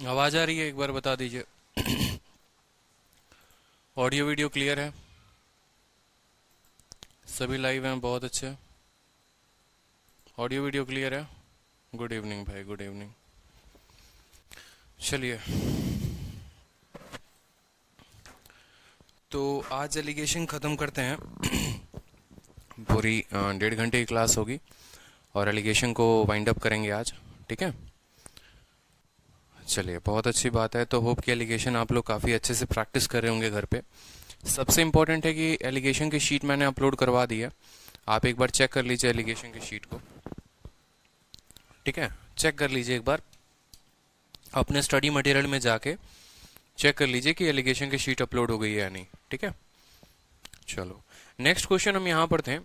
आवाज आ रही है? एक बार बता दीजिए। ऑडियो वीडियो क्लियर है? सभी लाइव हैं, बहुत अच्छे। ऑडियो वीडियो क्लियर है? गुड इवनिंग भाई, गुड इवनिंग। चलिए, तो आज एलिगेशन ख़त्म करते हैं। पूरी 1.5 घंटे की क्लास होगी और एलिगेशन को वाइंड अप करेंगे आज, ठीक है। चलिए, बहुत अच्छी बात है। तो होप कि एलिगेशन आप लोग काफ़ी अच्छे से प्रैक्टिस कर रहे होंगे घर पे। सबसे इम्पोर्टेंट है कि एलिगेशन की शीट मैंने अपलोड करवा दी है। आप एक बार चेक कर लीजिए एलिगेशन की शीट को, ठीक है। चेक कर लीजिए एक बार अपने स्टडी मटेरियल में जाके चेक कर लीजिए कि एलिगेशन की शीट अपलोड हो गई है या नहीं, ठीक है। चलो, नेक्स्ट क्वेश्चन हम यहाँ पर थे।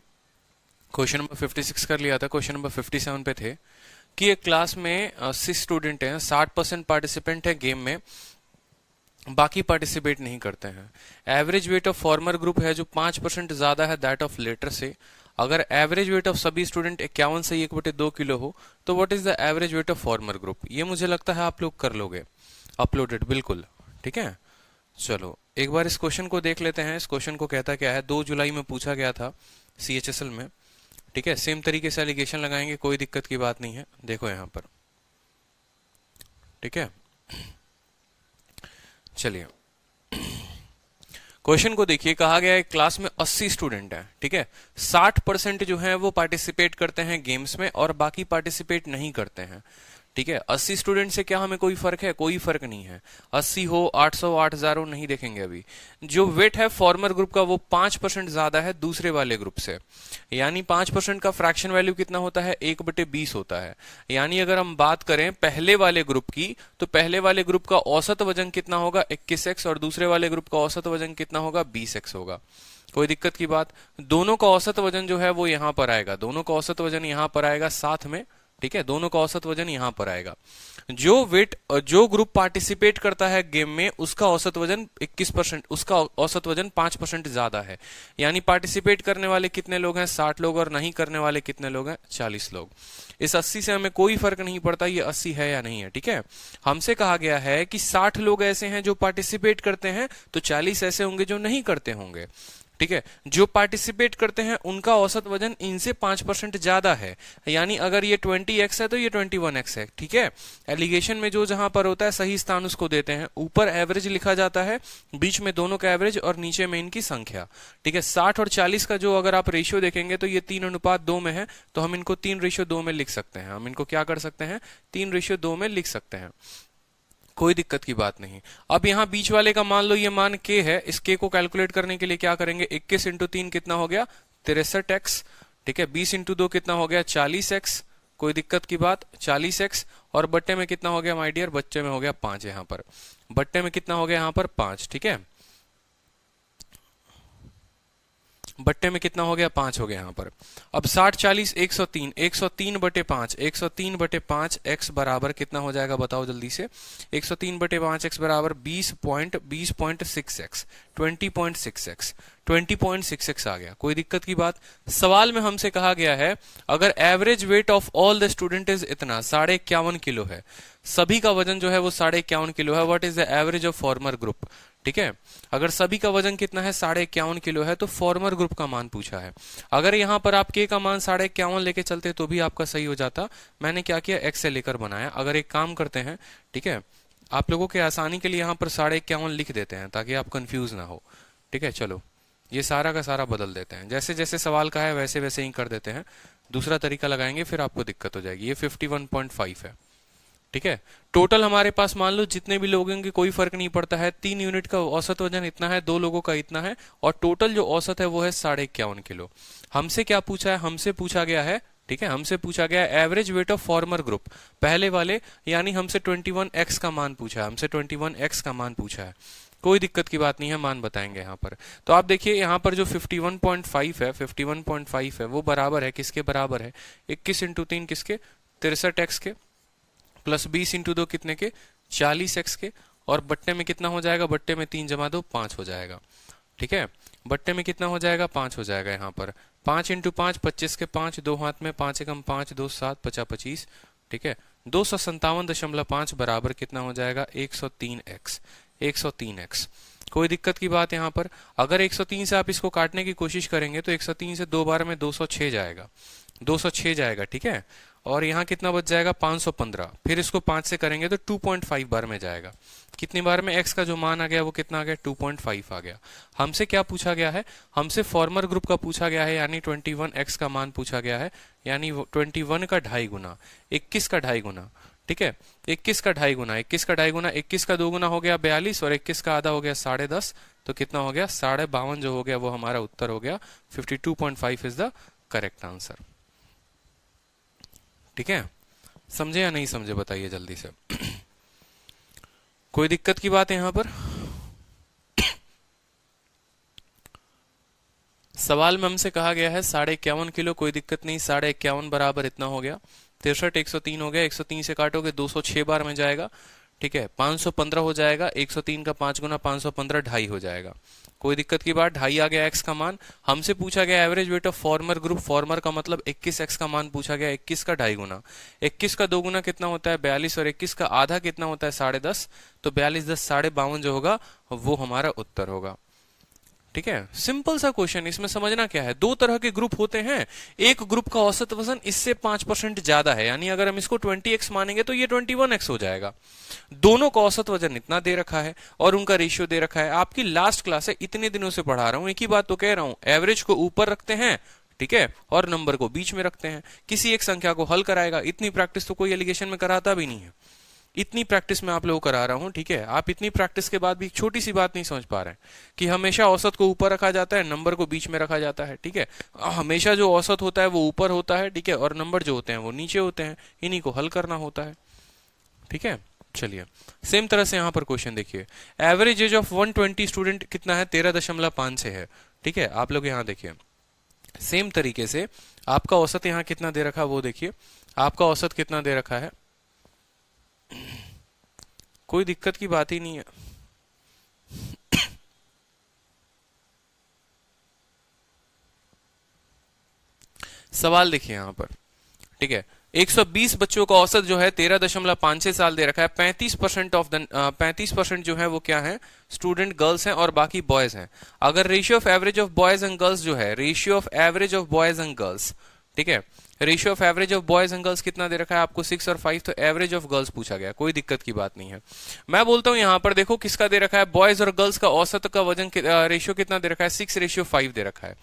क्वेश्चन नंबर 56 कर लिया था। क्वेश्चन नंबर 57 पे थे कि एक क्लास में 80 स्टूडेंट हैं, 60% पार्टिसिपेंट है गेम में, बाकी पार्टिसिपेट नहीं करते हैं। Average weight of former group है जो 5% ज्यादा है दैट ऑफ लेटर से। अगर एवरेज वेट ऑफ सभी स्टूडेंट 51 से 1/2 किलो हो तो what is the average weight of former group. ये मुझे लगता है आप लोग कर लोगे अपलोडेड, बिल्कुल, ठीक है। चलो, एक बार इस क्वेश्चन को देख लेते हैं। इस क्वेश्चन को कहता क्या है, 2 जुलाई में पूछा गया था CHSL में, ठीक है। सेम तरीके से एलिगेशन लगाएंगे, कोई दिक्कत की बात नहीं है। देखो यहां पर, ठीक है। चलिए, क्वेश्चन को देखिए। कहा गया है क्लास में 80 स्टूडेंट है, ठीक है। 60% जो है वो पार्टिसिपेट करते हैं गेम्स में और बाकी पार्टिसिपेट नहीं करते हैं, ठीक है। 80 स्टूडेंट से क्या हमें कोई फर्क है? कोई फर्क नहीं है। 80 हो, 800, 8000 हो, नहीं देखेंगे अभी। जो वेट है फॉर्मर ग्रुप का वो 5% ज्यादा है दूसरे वाले ग्रुप से। यानी 5% का फ्रैक्शन वैल्यू कितना होता है? 1/20 होता है। यानी अगर हम बात करें पहले वाले ग्रुप की, तो पहले वाले ग्रुप का औसत वजन कितना होगा? 21x, और दूसरे वाले ग्रुप का औसत वजन कितना होगा? 20x होगा। कोई दिक्कत की बात? दोनों का औसत वजन जो है वो यहां पर आएगा, दोनों का औसत वजन यहां पर आएगा साथ में, ठीक है। दोनों का औसत वजन यहां पर आएगा। जो ग्रुप पार्टिसिपेट करता है गेम में उसका औसत वजन 21%, उसका औसत वजन 5% ज्यादा है। यानी पार्टिसिपेट करने वाले कितने लोग हैं? 60 लोग, और नहीं करने वाले कितने लोग हैं? 40 लोग। इस 80 से हमें कोई फर्क नहीं पड़ता ये 80 है या नहीं है, ठीक है। हमसे कहा गया है कि 60 लोग ऐसे हैं जो पार्टिसिपेट करते हैं, तो 40 ऐसे होंगे जो नहीं करते होंगे, ठीक है। जो पार्टिसिपेट करते हैं उनका औसत वजन इनसे 5% ज्यादा है। यानी अगर ये 20x है तो ये 21x है, ठीक है। एलिगेशन में जो जहां पर होता है सही स्थान उसको देते हैं। ऊपर एवरेज लिखा जाता है, बीच में दोनों का एवरेज और नीचे में इनकी संख्या, ठीक है। 60 और 40 का जो अगर आप रेशियो देखेंगे तो ये 3:2 में है, तो हम इनको 3:2 में लिख सकते हैं। हम इनको क्या कर सकते हैं? 3:2 में लिख सकते हैं, कोई दिक्कत की बात नहीं। अब यहां बीच वाले का मान लो ये मान k है, इस k को कैलकुलेट करने के लिए क्या करेंगे? 21 × 3 कितना हो गया? 63x, ठीक है। 20 × 2 कितना हो गया? 40x, कोई दिक्कत की बात? 40x, और बट्टे में कितना हो गया माय डियर? बच्चे में हो गया 5। यहां पर बट्टे में कितना हो गया? यहां पर 5, ठीक है। बट्टे में कितना हो गया? 5 हो गया यहां पर। अब 60, 40, 103, 103/5, 103/5 x बराबर कितना हो जाएगा? बताओ जल्दी से। 103/5 x बराबर 20.6x, 20.6x, 20.6x आ गया। कोई दिक्कत की बात? सवाल में हमसे कहा गया है अगर average weight of all the student is इतना 51.5 किलो है, सभी का वजन जो है वो 51.5 किलो है, what is the average of former group, ठीक है। अगर सभी का वजन कितना है? 51.5 किलो है, तो फॉर्मर ग्रुप का मान पूछा है। अगर यहां पर आप के का मान 51.5 लेके चलते तो भी आपका सही हो जाता। मैंने क्या किया? x से लेकर बनाया। अगर एक काम करते हैं, ठीक है, आप लोगों के आसानी के लिए यहां पर 51.5 लिख देते हैं ताकि आप कंफ्यूज ना हो, ठीक है। चलो, ये सारा का सारा बदल देते हैं, जैसे जैसे सवाल का है वैसे वैसे ही कर देते हैं। दूसरा तरीका लगाएंगे फिर आपको दिक्कत हो जाएगी। ये 51.5 है, ठीक है। टोटल हमारे पास मान लो जितने भी लोग होंगे कोई फर्क नहीं पड़ता है। 3 यूनिट का औसत वजन इतना है, 2 लोगों का इतना है, और टोटल जो औसत है वो है 51.5 किलो। हमसे क्या पूछा है? हमसे पूछा गया है, ठीक है, हमसे पूछा गया है average weight of former group, पहले वाले, यानी हमसे 21x का मान पूछा है। हमसे 21x का मान पूछा है। कोई दिक्कत की बात नहीं है, मान बताएंगे यहाँ पर। तो आप देखिए यहाँ पर जो 51.5 है, 51.5 है वो बराबर है किसके? बराबर है 21 × 3 किसके? 63x के, प्लस 20 × 2 कितने के? 40x के, और बट्टे में कितना हो जाएगा? बट्टे में 3 + 2 5 हो जाएगा, ठीक है। बट्टे में कितना हो जाएगा? 5 हो जाएगा यहाँ पर। 5 × 5 25 के 5, 2 हाथ में 5 × 5 2 7 50 25, ठीक है। 257.5 बराबर कितना हो जाएगा 103x। 103x कोई दिक्कत की बात यहाँ पर? अगर 103 से आप इसको काटने की कोशिश करेंगे तो 103 से 2 बार में 206 जाएगा, 206 जाएगा, ठीक है। और यहाँ कितना बच जाएगा 515, फिर इसको 5 से करेंगे तो 2.5 बार में जाएगा। कितनी बार में x का जो मान आ गया वो कितना आ गया 2.5 आ गया। हमसे क्या पूछा गया है? हमसे फॉर्मर ग्रुप का पूछा गया है, यानी 21x का मान पूछा गया है, यानी 21 का 2.5 गुना, 21 का 2.5 गुना, ठीक है। 21 का 2.5 गुना, 21 का 2.5 गुना, 21 का 2 गुना हो गया 42 और 21 का आधा हो गया 10.5, तो कितना हो गया 52.5 जो हो गया वो हमारा उत्तर हो गया। 52.5 इज द करेक्ट आंसर, ठीक है। समझे या नहीं समझे बताइए जल्दी से। कोई दिक्कत की बात है यहां पर? सवाल में हमसे कहा गया है 51.5 किलो, कोई दिक्कत नहीं, 51.5 बराबर इतना हो गया 63, 103 हो गया, 103 से काटोगे 206 बार में जाएगा, ठीक है। 515 हो जाएगा, 103 का 5 गुना 515 2.5 हो जाएगा। कोई दिक्कत की बात? 2.5 आ गया x का मान। हमसे पूछा गया average weight of former group, farmer का मतलब 21x का मान पूछा गया, 21 का 2.5 गुना, 21 का 2 गुना कितना होता है 42 और 21 का आधा कितना होता है 10.5, तो 42 10 52 जो होगा वो हमारा उत्तर होगा, ठीक है। सिंपल सा क्वेश्चन, इसमें समझना क्या है, दो तरह के ग्रुप होते हैं, एक ग्रुप का औसत वजन इससे 5% ज्यादा है, यानी अगर हम इसको 20x मानेंगे तो ये 21x हो जाएगा। दोनों का औसत वजन इतना दे रखा है और उनका रेशियो दे रखा है। आपकी लास्ट क्लास है, इतने दिनों से पढ़ा रहा हूं, एक ही बात तो कह रहा हूं, एवरेज को ऊपर रखते हैं, ठीक है, और नंबर को बीच में रखते हैं, किसी एक संख्या को हल कराएगा। इतनी प्रैक्टिस तो कोई एलिगेशन में कराता भी नहीं है, इतनी प्रैक्टिस मैं आप लोगों को करा रहा हूं, ठीक है। आप इतनी प्रैक्टिस के बाद भी एक छोटी सी बात नहीं समझ पा रहे हैं कि हमेशा औसत को ऊपर रखा जाता है, नंबर को बीच में रखा जाता है, ठीक है। हमेशा जो औसत होता है वो ऊपर होता है, ठीक है, और नंबर जो होते हैं वो नीचे होते हैं, इन्हीं को हल करना होता है, ठीक है। चलिए सेम तरह से यहां पर क्वेश्चन देखिए, एवरेज एज ऑफ 120 स्टूडेंट कितना है 13.5 से है, ठीक है। आप लोग यहां देखिए, सेम तरीके से आपका औसत यहां कितना दे रखा है वो देखिए, आपका औसत कितना दे रखा है, कोई दिक्कत की बात ही नहीं है। सवाल देखिए यहां पर, ठीक है। 120 बच्चों का औसत जो है 13.56 साल दे रखा है, 35% जो है वो क्या है स्टूडेंट गर्ल्स हैं और बाकी बॉयज हैं। अगर ratio of average of boys and girls जो है, ratio of average of boys and girls, ठीक है, ratio of average of boys and girls कितना दे रखा है आपको 6 और 5, तो एवरेज ऑफ गर्ल्स पूछा गया, कोई दिक्कत की बात नहीं है। मैं बोलता हूं यहां पर देखो किसका दे रखा है, बॉयज और गर्ल्स का औसत का वजन रेशियो कितना दे रखा है 6:5 दे रखा है,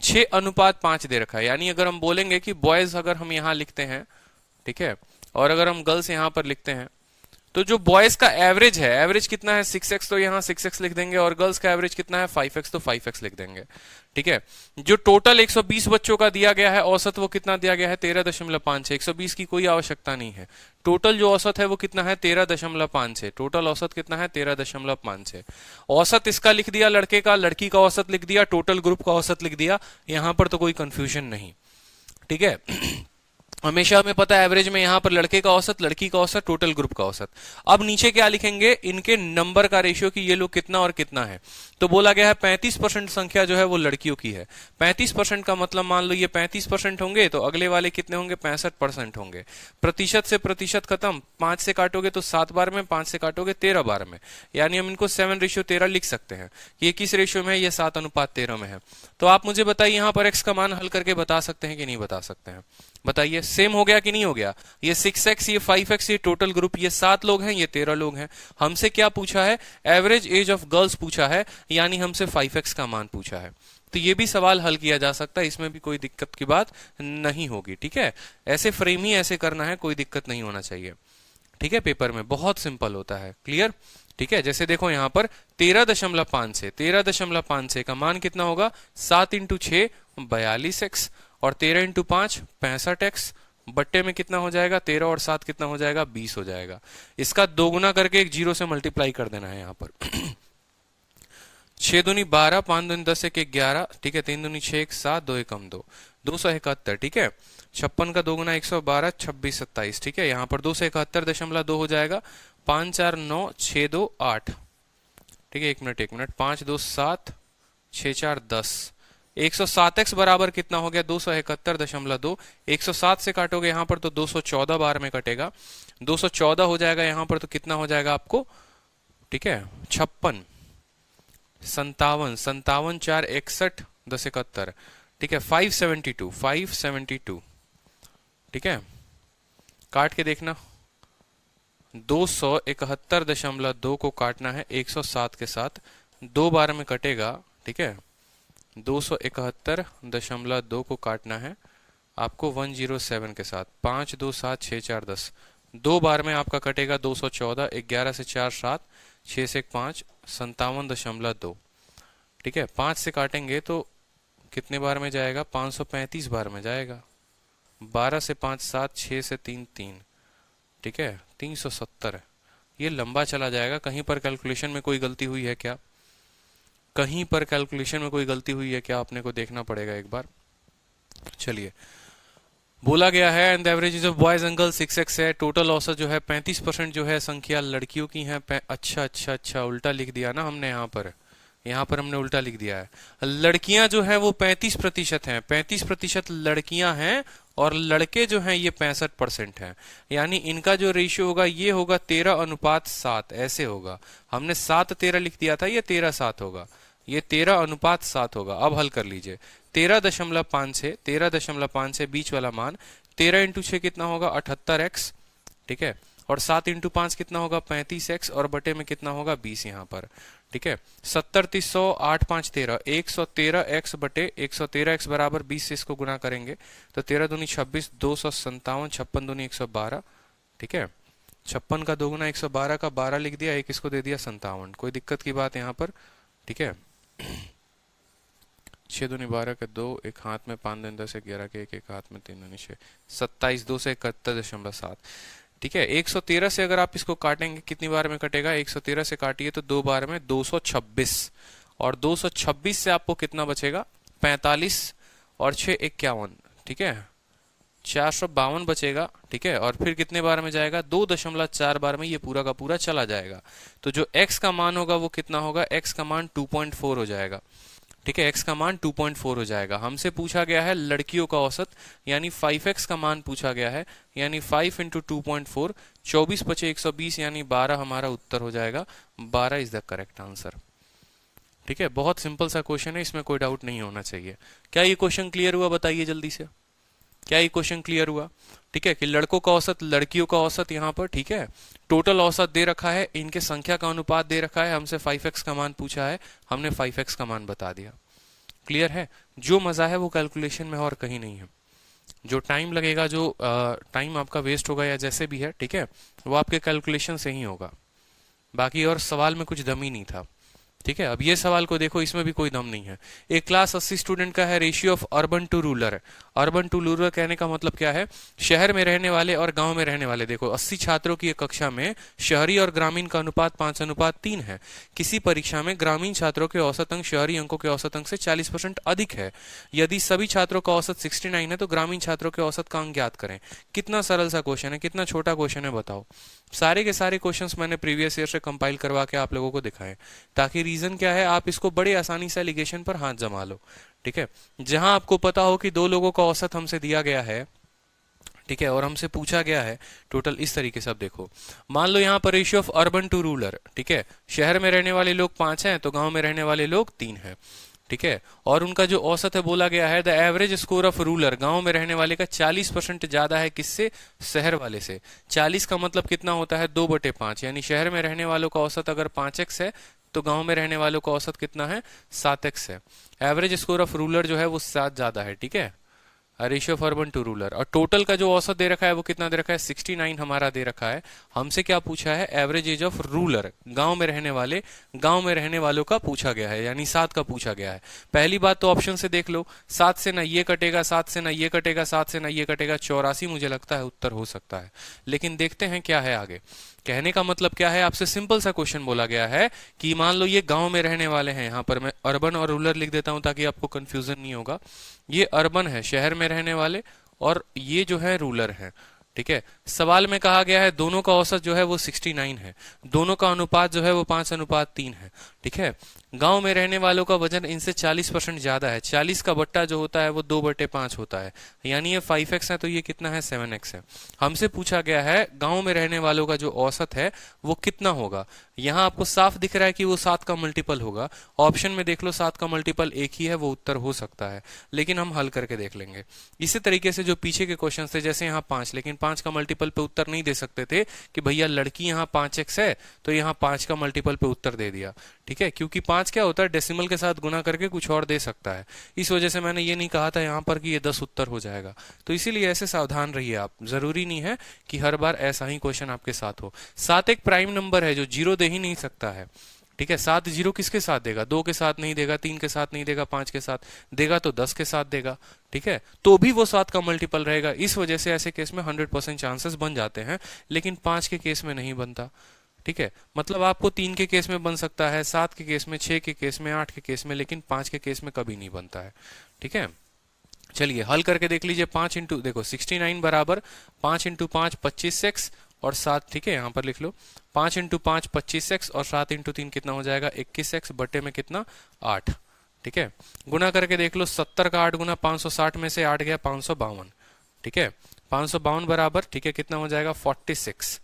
6:5 दे रखा है। यानी अगर हम बोलेंगे कि बॉयज अगर हम यहां लिखते हैं, ठीक है, और अगर हम गर्ल्स यहां पर लिखते हैं, तो जो बॉयज का एवरेज है, एवरेज कितना है 6x, तो यहाँ 6x लिख देंगे, और गर्ल्स का एवरेज कितना है 5x, तो 5x लिख देंगे, ठीक है। जो टोटल 120 बच्चों का दिया गया है औसत वो कितना दिया गया है 13.5 है, 120 की कोई आवश्यकता नहीं है। टोटल जो औसत है वो कितना है 13.5 है, टोटल औसत कितना है 13.5 है। औसत इसका लिख दिया लड़के का, लड़की का औसत लिख दिया, टोटल ग्रुप का औसत लिख दिया, यहां पर तो कोई कंफ्यूजन नहीं, ठीक है। हमेशा हमें पता है एवरेज में यहां पर लड़के का औसत, लड़की का औसत, टोटल ग्रुप का औसत। अब नीचे क्या लिखेंगे, इनके नंबर का रेशियो कि ये लोग कितना और कितना है। तो बोला गया है 35% संख्या जो है वो लड़कियों की है। 35% का मतलब मान लो ये 35% होंगे तो अगले वाले कितने होंगे 65% होंगे। प्रतिशत से प्रतिशत खत्म, 5 से काटोगे तो 7 बार में, 5 से काटोगे 13 बार में, यानी हम इनको 7:13 लिख सकते हैं। ये किस रेशियो में है, ये 7:13 में है। तो आप मुझे बताइए यहां पर x का मान हल करके बता सकते हैं कि नहीं बता सकते हैं, बताइए। सेम हो गया कि नहीं हो गया, ये 6x, ये 5x, ये टोटल ग्रुप, ये 7 लोग हैं, ये 13 लोग हैं। हमसे क्या पूछा है, एवरेज एज ऑफ गर्ल्स पूछा है, यानी हमसे 5x का मान पूछा है। तो ये भी सवाल हल किया जा सकता है, इसमें भी कोई दिक्कत की बात नहीं होगी, ठीक है। ऐसे फ्रेम ही ऐसे करना है, कोई दिक्कत नहीं होना चाहिए, ठीक है। पेपर में बहुत सिंपल होता है, क्लियर, ठीक है। जैसे देखो यहां पर 13.5 से का मान कितना होगा 7 × 6 42x, और 13 × 5 65x, बट्टे में कितना हो जाएगा 13 और 7 कितना हो जाएगा 20 हो जाएगा। इसका 2 गुना करके एक 0 से मल्टीप्लाई कर देना है यहां पर। 6 दूनी 12, 5 दूनी 10, 1 11, ठीक है, 3 दूनी 6, 1 7, 2 1 2, 271, ठीक है। 56 का 2 गुना 112, 26 27, ठीक है। यहाँ पर 271.2 हो जाएगा, 5 4 9 6 2 8, ठीक है। 1 मिनट 5 2 7 6 4 10, 107x बराबर कितना हो गया 271.2। 107 से काटोगे यहां पर तो 214 बार में कटेगा, 214 हो जाएगा यहां पर तो कितना हो जाएगा आपको, ठीक है 56, 57, 57 4 61 10 71, ठीक है 572, 572, ठीक है काट के देखना, 271.2 को काटना है 107 के साथ, 2 बार में कटेगा, ठीक है 271.2 को काटना है आपको 107 के साथ, 5 2 7 6 4 10, 2 बार में आपका कटेगा 214, 11 से 4 7, 6 से 1 5, 57.2, ठीक है 5 से काटेंगे तो कितने बार में जाएगा, 535 बार में जाएगा, 12 से 5 7, 6 से 3 3, ठीक है 370 है। ये लंबा चला जाएगा, कहीं पर कैलकुलेशन में कोई गलती हुई है क्या, कहीं पर कैलकुलेशन में कोई गलती हुई है क्या, आपने को देखना पड़ेगा एक बार। चलिए बोला गया है and average of boys and girls 6x है, टोटल औसत जो है 35% जो है संख्या लड़कियों की है। अच्छा अच्छा अच्छा उल्टा लिख दिया ना हमने, यहाँ पर हमने उल्टा लिख दिया है, लड़कियां जो है वो 35% हैं, 35% लड़कियां हैं और लड़के जो हैं ये 65% हैं, यानी इनका जो रेशियो होगा ये होगा 13:7, ऐसे होगा, हमने 7:13 लिख दिया था, ये 13:7 होगा, ये 13:7 होगा। अब हल कर लीजिए, 13.5 से बीच वाला मान, 13 × 6 कितना होगा 78x, ठीक है, और 7 × 5 कितना होगा 35x, और बटे में कितना होगा 20 यहाँ पर, ठीक है 70 30 100 8 5 13, 113x बटे 113x बराबर 20 से इसको गुना करेंगे तो 13 दूनी 26, 257, 56 दूनी 112, ठीक है 56 का 2 गुना 112 का 12 लिख दिया, एक इसको दे दिया 57, कोई दिक्कत की बात यहाँ पर, ठीक है 6 दूनी 12 के 2, एक हाथ में 5 दिन 10 11 के एक हाथ में 3 दूनी 6, 27, 2 से 71.7, ठीक है 113 से अगर आप इसको काटेंगे कितनी बार में कटेगा, 113 से काटिए तो 2 बार में 226, और 226 से आपको कितना बचेगा 45, और 6 51, ठीक है 452 बचेगा, ठीक है, और फिर कितने बार में जाएगा 2.4 बार में ये पूरा का पूरा चला जाएगा, तो जो x का मान होगा वो कितना होगा, x का मान 2.4 हो जाएगा, ठीक है x का मान 2.4 हो जाएगा। हमसे पूछा गया है लड़कियों का औसत, यानी 5x का मान पूछा गया है, यानी 5 × 2.4, 24 बचे 120, यानी 12 हमारा उत्तर हो जाएगा, 12 इज द करेक्ट आंसर, ठीक है बहुत सिंपल सा क्वेश्चन है, इसमें कोई डाउट नहीं होना चाहिए। क्या ये क्वेश्चन क्लियर हुआ, बताइए जल्दी से, क्या ये क्वेश्चन क्लियर हुआ, ठीक है कि लड़कों का औसत लड़कियों का औसत यहाँ पर, ठीक है टोटल औसत दे रखा है, इनके संख्या का अनुपात दे रखा है, हमसे 5x का मान पूछा है, हमने 5x का मान बता दिया, क्लियर है। जो मजा है वो कैलकुलेशन में और कहीं नहीं है, जो टाइम लगेगा, जो टाइम आपका वेस्ट होगा या जैसे भी है, ठीक है वो आपके कैलकुलेशन से ही होगा, बाकी और सवाल में कुछ दम ही नहीं था, ठीक है। अब ये सवाल को देखो, इसमें भी कोई दम नहीं है। एक क्लास 80 स्टूडेंट का है, ratio of urban to rural है। अर्बन टू रूरल कहने का मतलब क्या है, शहर में रहने वाले और गांव में रहने वाले। देखो 80 छात्रों की एक कक्षा में शहरी और ग्रामीण का अनुपात 5:3 है। किसी परीक्षा में ग्रामीण छात्रों के औसत अंक शहरी अंकों के औसत अंक से 40% अधिक है। यदि सभी छात्रों का औसत 69 है तो ग्रामीण छात्रों के औसत का अंक ज्ञात करें। कितना सरल सा क्वेश्चन है, कितना छोटा क्वेश्चन है, बताओ। सारे के सारे क्वेश्चंस मैंने प्रीवियस ईयर से कंपाइल करवा के आप लोगों को दिखाए, ताकि रीजन क्या है, आप इसको बड़े आसानी से एलिगेशन पर हाथ जमा लो, ठीक है। जहां आपको पता हो कि 2 लोगों का औसत हमसे दिया गया है, ठीक है, और हमसे पूछा गया है टोटल, इस तरीके से अब देखो, मान लो यहाँ पर ratio of urban to rural, ठीक है, शहर में रहने वाले लोग 5 हैं तो गांव में रहने वाले लोग 3 हैं, ठीक है, और उनका जो औसत है बोला गया है, the average score of rural, गांव में रहने वाले का 40% ज्यादा है किससे, शहर वाले से। 40 का मतलब कितना होता है, 2/5, यानी शहर में रहने वालों का औसत अगर 5x है तो गांव में रहने वालों का औसत कितना है, 7x है। एवरेज स्कोर ऑफ रूरल जो है वो 7 ज्यादा है, ठीक है, ratio of urban to rural. और टोटल का जो औसत दे रखा है वो कितना दे रखा है, 69 हमारा दे रखा है। हमसे क्या पूछा है, एवरेज एज ऑफ रूरल, गांव में रहने वाले, गांव में रहने वालों का पूछा गया है, यानी 7 का पूछा गया है। पहली बात तो ऑप्शन से देख लो, 7 से ना ये कटेगा, 7 से ना ये कटेगा, 7 से ना ये कटेगा, 84 मुझे लगता है उत्तर हो सकता है। लेकिन देखते हैं क्या है आगे। कहने का मतलब क्या है, आपसे सिंपल सा क्वेश्चन बोला गया है कि मान लो ये गांव में रहने वाले हैं, यहां पर मैं अर्बन और रूरल लिख देता हूं ताकि आपको कंफ्यूजन नहीं होगा। ये अर्बन है, शहर में रहने वाले, और ये जो है रूरल है, ठीक है। सवाल में कहा गया है दोनों का औसत जो है वो 69 है, दोनों का अनुपात जो है वो 5:3 है, ठीक है। गांव में रहने वालों का वजन इनसे 40% ज्यादा है। 40 का बट्टा जो होता है वो 2/5 होता है, यानी ये 5x है तो ये कितना है, 7x है। हमसे पूछा गया है गांव में रहने वालों का जो औसत है वो कितना होगा। यहाँ आपको साफ दिख रहा है कि वो 7 का मल्टीपल होगा। ऑप्शन में देख लो 7 का मल्टीपल एक ही है, वो उत्तर हो सकता है, लेकिन हम हल करके देख लेंगे। इसी तरीके से जो पीछे के क्वेश्चन थे, जैसे यहाँ 5, लेकिन 5 का मल्टीपल पे उत्तर नहीं दे सकते थे कि भैया लड़की यहाँ 5x है तो यहाँ 5 का मल्टीपल पे उत्तर दे दिया, ठीक है, क्योंकि 5 क्या होता है, डेसिमल के साथ गुना करके कुछ और दे सकता है। इस वजह से मैंने ये नहीं कहा था यहाँ पर कि ये 10 उत्तर हो जाएगा। तो इसीलिए ऐसे सावधान रहिए आप, जरूरी नहीं है कि हर बार ऐसा ही क्वेश्चन आपके साथ हो। 7 एक प्राइम नंबर है जो जीरो दे ही नहीं सकता है, ठीक है। 7 जीरो किसके साथ देगा, 2 के साथ नहीं देगा, 3 के साथ नहीं देगा, 5 के साथ देगा तो 10 के साथ देगा, ठीक है, तो भी वो 7 का मल्टीपल रहेगा। इस वजह से ऐसे केस में 100% चांसेस बन जाते हैं, लेकिन 5 के केस में नहीं बनता, ठीक है। मतलब आपको 3 के केस में बन सकता है, 7 के केस में, 6 के केस में, 8 के केस में, लेकिन 5 के केस में कभी नहीं बनता है, ठीक है। चलिए हल करके देख लीजिए। 5 इंटू देखो 69 बराबर 5 इंटू 5 25x और 7, ठीक है, यहाँ पर लिख लो 5 इंटू 5 25x और 7 इंटू 3 कितना हो जाएगा 21x, बटे में कितना 8, ठीक है। गुना करके देख लो 70 का 8 गुना 560 में से 8 गया 552, ठीक है, 552 बराबर, ठीक है, कितना हो जाएगा 46,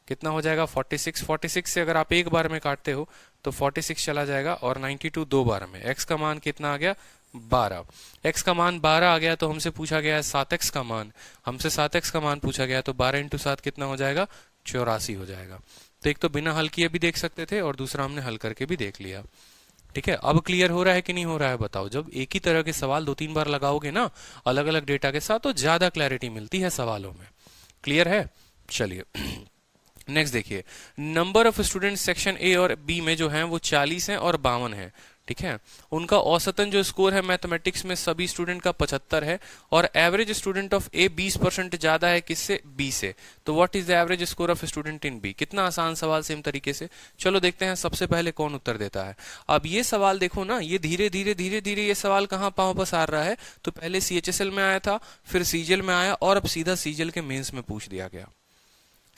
कितना हो जाएगा 46। 46 से अगर आप एक बार में काटते हो तो 46 चला जाएगा और 92 दो बार में। x का मान कितना आ गया 12, x का मान 12 आ गया तो हमसे पूछा गया है 7x का मान, हमसे 7x का मान पूछा गया तो 12 इंटू 7 कितना हो जाएगा 84 हो जाएगा। तो एक तो बिना हल किए भी देख सकते थे और दूसरा हमने हल करके भी देख लिया, ठीक है। अब क्लियर हो रहा है कि नहीं हो रहा है बताओ। जब एक ही तरह के सवाल 2-3 बार लगाओगे ना अलग अलग डेटा के साथ तो ज्यादा क्लैरिटी मिलती है सवालों में। क्लियर है, चलिए नेक्स्ट देखिए। Number of student section A और बी में जो हैं वो 40 हैं और 52 हैं, ठीक है। उनका औसतन जो स्कोर है मैथमेटिक्स में सभी स्टूडेंट का 75 है और एवरेज स्टूडेंट ऑफ ए 20% ज्यादा है किससे, बी से। तो what is the average score of student in B. कितना आसान सवाल, सेम तरीके से। चलो देखते हैं सबसे पहले कौन उत्तर देता है। अब ये सवाल देखो ना, ये धीरे धीरे धीरे धीरे ये सवाल कहाँ वापस आ रहा है। तो पहले सीएचएसएल में आया था, फिर सीजीएल में आया और अब सीधा सीजीएल के मेंस में पूछ दिया गया।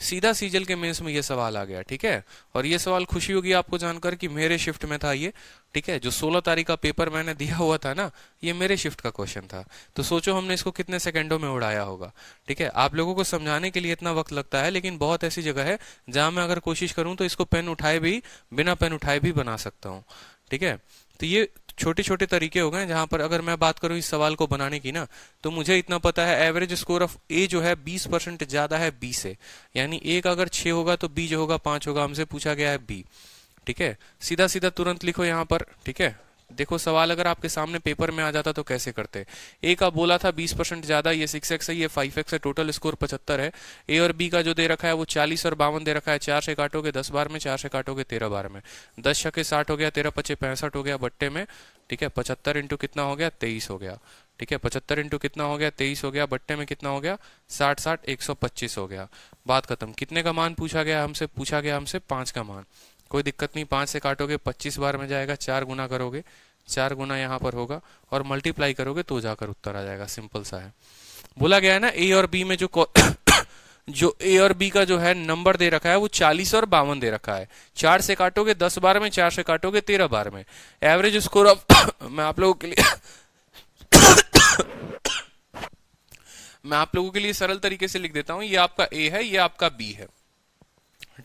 सीधा सीजल के मेंस में ये सवाल आ गया, ठीक है। और ये सवाल खुशी होगी आपको जानकर कि मेरे शिफ्ट में था ये, ठीक है। जो 16 तारीख का पेपर मैंने दिया हुआ था ना, ये मेरे शिफ्ट का क्वेश्चन था। तो सोचो हमने इसको कितने सेकंडों में उड़ाया होगा, ठीक है। आप लोगों को समझाने के लिए इतना वक्त लगता है, लेकिन बहुत ऐसी जगह है जहां मैं अगर कोशिश करूं तो इसको पेन उठाए भी, बिना पेन उठाए भी बना सकता हूँ, ठीक है। तो ये छोटे छोटे तरीके हो गए जहां पर अगर मैं बात करूं इस सवाल को बनाने की ना, तो मुझे इतना पता है एवरेज स्कोर ऑफ ए जो है 20% ज्यादा है बी से, यानी ए का अगर 6 होगा तो बी जो होगा 5 होगा। हमसे पूछा गया है बी, ठीक है। सीधा सीधा तुरंत लिखो यहाँ पर, ठीक है। देखो सवाल अगर आपके सामने पेपर में आ जाता तो कैसे करते। ए का बोला था 20% ज्यादा, ये 6x है, ये 5x है, टोटल स्कोर 75 है। ए और बी का जो दे रखा है वो 40 और 52 दे रखा है। 4 से काटोगे 10 बार में, 4 से काटोगे 13 बार में, 10 छक्के 60 हो गया, 13 पचे 65 हो गया बट्टे में, ठीक है। 75 इंटू कितना हो गया 23 हो गया, ठीक है। 75 इंटू कितना हो गया 23 हो गया, बट्टे में कितना हो गया 60 60 125 हो गया। बात खत्म। कितने का मान पूछा गया हमसे, पूछा गया हमसे 5 का मान। कोई दिक्कत नहीं, 5 से काटोगे 25 बार में जाएगा, 4 गुना करोगे, 4 गुना यहाँ पर होगा और मल्टीप्लाई करोगे तो जाकर उत्तर आ जाएगा। सिंपल सा है। बोला गया है ना ए और बी में जो ए और बी का जो है नंबर दे रखा है वो 40 और 52 दे रखा है। 4 से काटोगे 10 बार में, 4 से काटोगे 13 बार में। एवरेज स्कोर ऑफ मैं आप लोगों के लिए सरल तरीके से लिख देता हूं। ये आपका ए है, ये आपका बी है,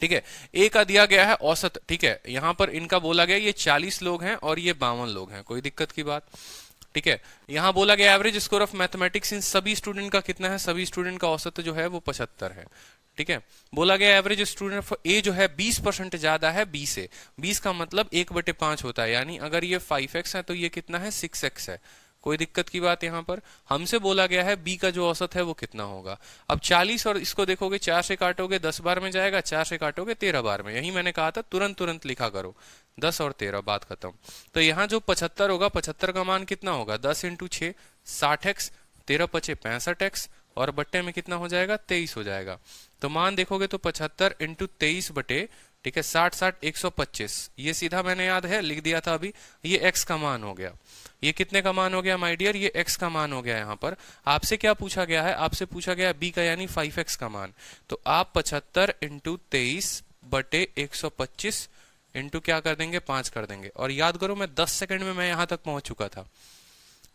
ठीक है। ए का दिया गया है औसत, ठीक है। यहां पर इनका बोला गया ये 40 लोग हैं और ये 52 लोग हैं, कोई दिक्कत की बात, ठीक है। यहां बोला गया एवरेज स्कोर ऑफ मैथमेटिक्स इन सभी स्टूडेंट का कितना है, सभी स्टूडेंट का औसत जो है वो 75 है, ठीक है। बोला गया एवरेज स्टूडेंट ऑफ ए जो है 20% ज्यादा है बी से। 20 का मतलब 1/5 होता है, यानी अगर ये 5x है तो ये कितना है 6x है। कोई दिक्कत की बात यहां पर। हमसे बोला गया है बी का जो औसत है वो कितना होगा। अब 40 और इसको देखोगे, 4 से काटोगे 10 बार में जाएगा, 4 से काटोगे 13 बार में। यही मैंने कहा था तुरंत तुरंत लिखा करो, 10 और 13, बात खत्म। तो यहाँ जो 75 होगा, 75 का मान कितना होगा 10 इंटू 6 60x, 13 पचे 65x और बट्टे में कितना हो जाएगा 23 हो जाएगा। तो मान देखोगे तो 75 इंटू 23 बटे, ठीक है, 60 60 125। ये सीधा मैंने याद है लिख दिया था अभी। ये x का मान हो गया। ये कितने का मान हो गया माय डियर, ये x का मान हो गया। यहाँ पर आपसे क्या पूछा गया है, आपसे पूछा गया b का यानी 5x का मान। तो आप 75 इंटू 23 बटे 125 इंटू क्या कर देंगे 5 कर देंगे। और याद करो मैं 10 सेकंड में मैं यहां तक पहुंच चुका था।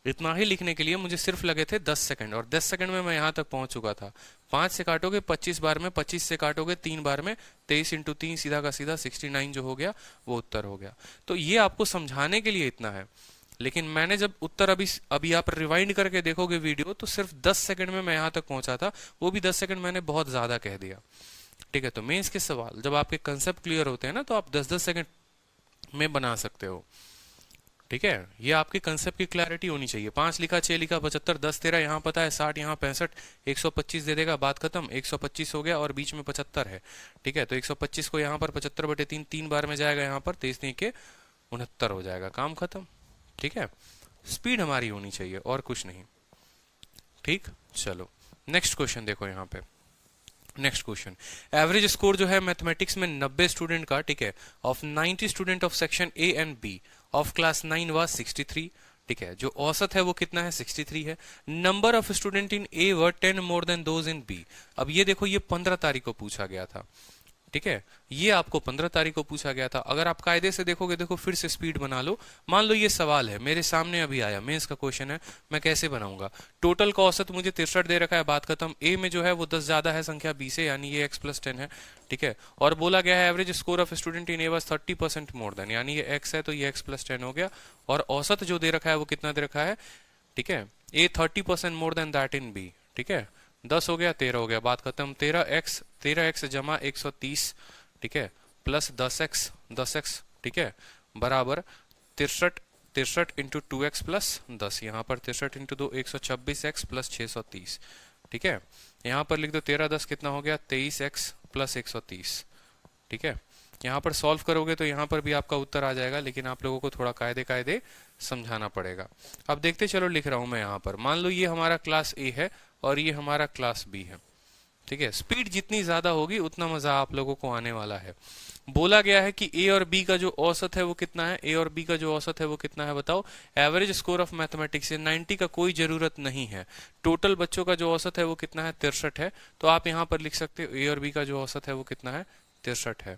इतना ही लिखने के लिए मुझे सिर्फ लगे थे 10 सेकंड, और 10 सेकंड में मैं यहां तक पहुंच चुका था। 5 से काटोगे 25 बार में, 25 से काटोगे 3 बार में, 23 इंटू 3 सीधा का सीधा 69 जो हो गया वो उत्तर हो गया। तो ये आपको समझाने के लिए इतना है, लेकिन मैंने जब उत्तर अभी आप रिवाइंड करके देखोगे वीडियो तो सिर्फ 10 सेकंड में मैं यहां तक पहुंचा था, वो भी 10 सेकंड मैंने बहुत ज्यादा कह दिया। ठीक है, तो मेंस के सवाल जब आपके कंसेप्ट क्लियर होते हैं ना तो आप 10-10 सेकंड में बना सकते हो। ठीक है, ये आपके कंसेप्ट की क्लैरिटी होनी चाहिए। 5 लिखा, 6 लिखा, 75, 10 13 यहाँ पता है, 60 यहाँ 65, 125 दे देगा, बात खत्म। 125 हो गया और बीच में 75 है। ठीक है, तो 125 को यहाँ पर 75/3 3 बार में जाएगा, यहाँ पर 23 के 69 हो जाएगा, काम खत्म। ठीक है, स्पीड हमारी होनी चाहिए और कुछ नहीं। ठीक, चलो नेक्स्ट क्वेश्चन देखो यहाँ पे। नेक्स्ट क्वेश्चन, एवरेज स्कोर जो है मैथमेटिक्स में 90 स्टूडेंट का, ठीक है, of 90 student of section A and B of class 9 was 63। ठीक है, जो औसत है वो कितना है 63 है। Number of student in A were 10 more than those in B. अब ये देखो ये 15 तारीख को पूछा गया था। ठीक है, ये आपको 15 तारीख को पूछा गया था। अगर आप कायदे से देखोगे, देखो फिर से स्पीड बना लो। मान लो ये सवाल है मेरे सामने अभी आया, मेंस का क्वेश्चन है, मैं कैसे बनाऊंगा। टोटल का औसत मुझे 63 दे रखा है, बात खत्म। ए में जो है वो 10 ज्यादा है संख्या बी से, यानी ये x + 10 है। ठीक है, और बोला गया है average score of student in A was 30% more then, यानी ये x है तो ये x + 10 हो गया। और औसत जो दे रखा है वो कितना दे रखा है, ठीक है, A 30% more than that in B. ठीक है, 10 हो गया, 13 हो गया, बात खत्म। 13x जमा 130, ठीक है, प्लस 10x, ठीक है, बराबर 63 इंटू 2x प्लस 10, यहाँ पर 63 इंटू 2 126x प्लस 630। ठीक है, यहाँ पर लिख दो 13 10 कितना हो गया 23x प्लस 130। ठीक है, यहाँ पर सॉल्व करोगे तो यहाँ पर भी आपका उत्तर आ जाएगा, लेकिन आप लोगों को थोड़ा कायदे समझाना पड़ेगा। अब देखते चलो, लिख रहा हूं मैं यहाँ पर। मान लो ये हमारा क्लास ए है और ये हमारा क्लास बी है। ठीक है, स्पीड जितनी ज्यादा होगी उतना मजा आप लोगों को आने वाला है। बोला गया है कि ए और बी का जो औसत है वो कितना है, ए और बी का जो औसत है वो कितना है बताओ। एवरेज स्कोर ऑफ मैथमेटिक्स से 90 का कोई जरूरत नहीं है। टोटल बच्चों का जो औसत है वो कितना है 63 है, तो आप यहाँ पर लिख सकते हो ए और बी का जो औसत है वो कितना है 63 है।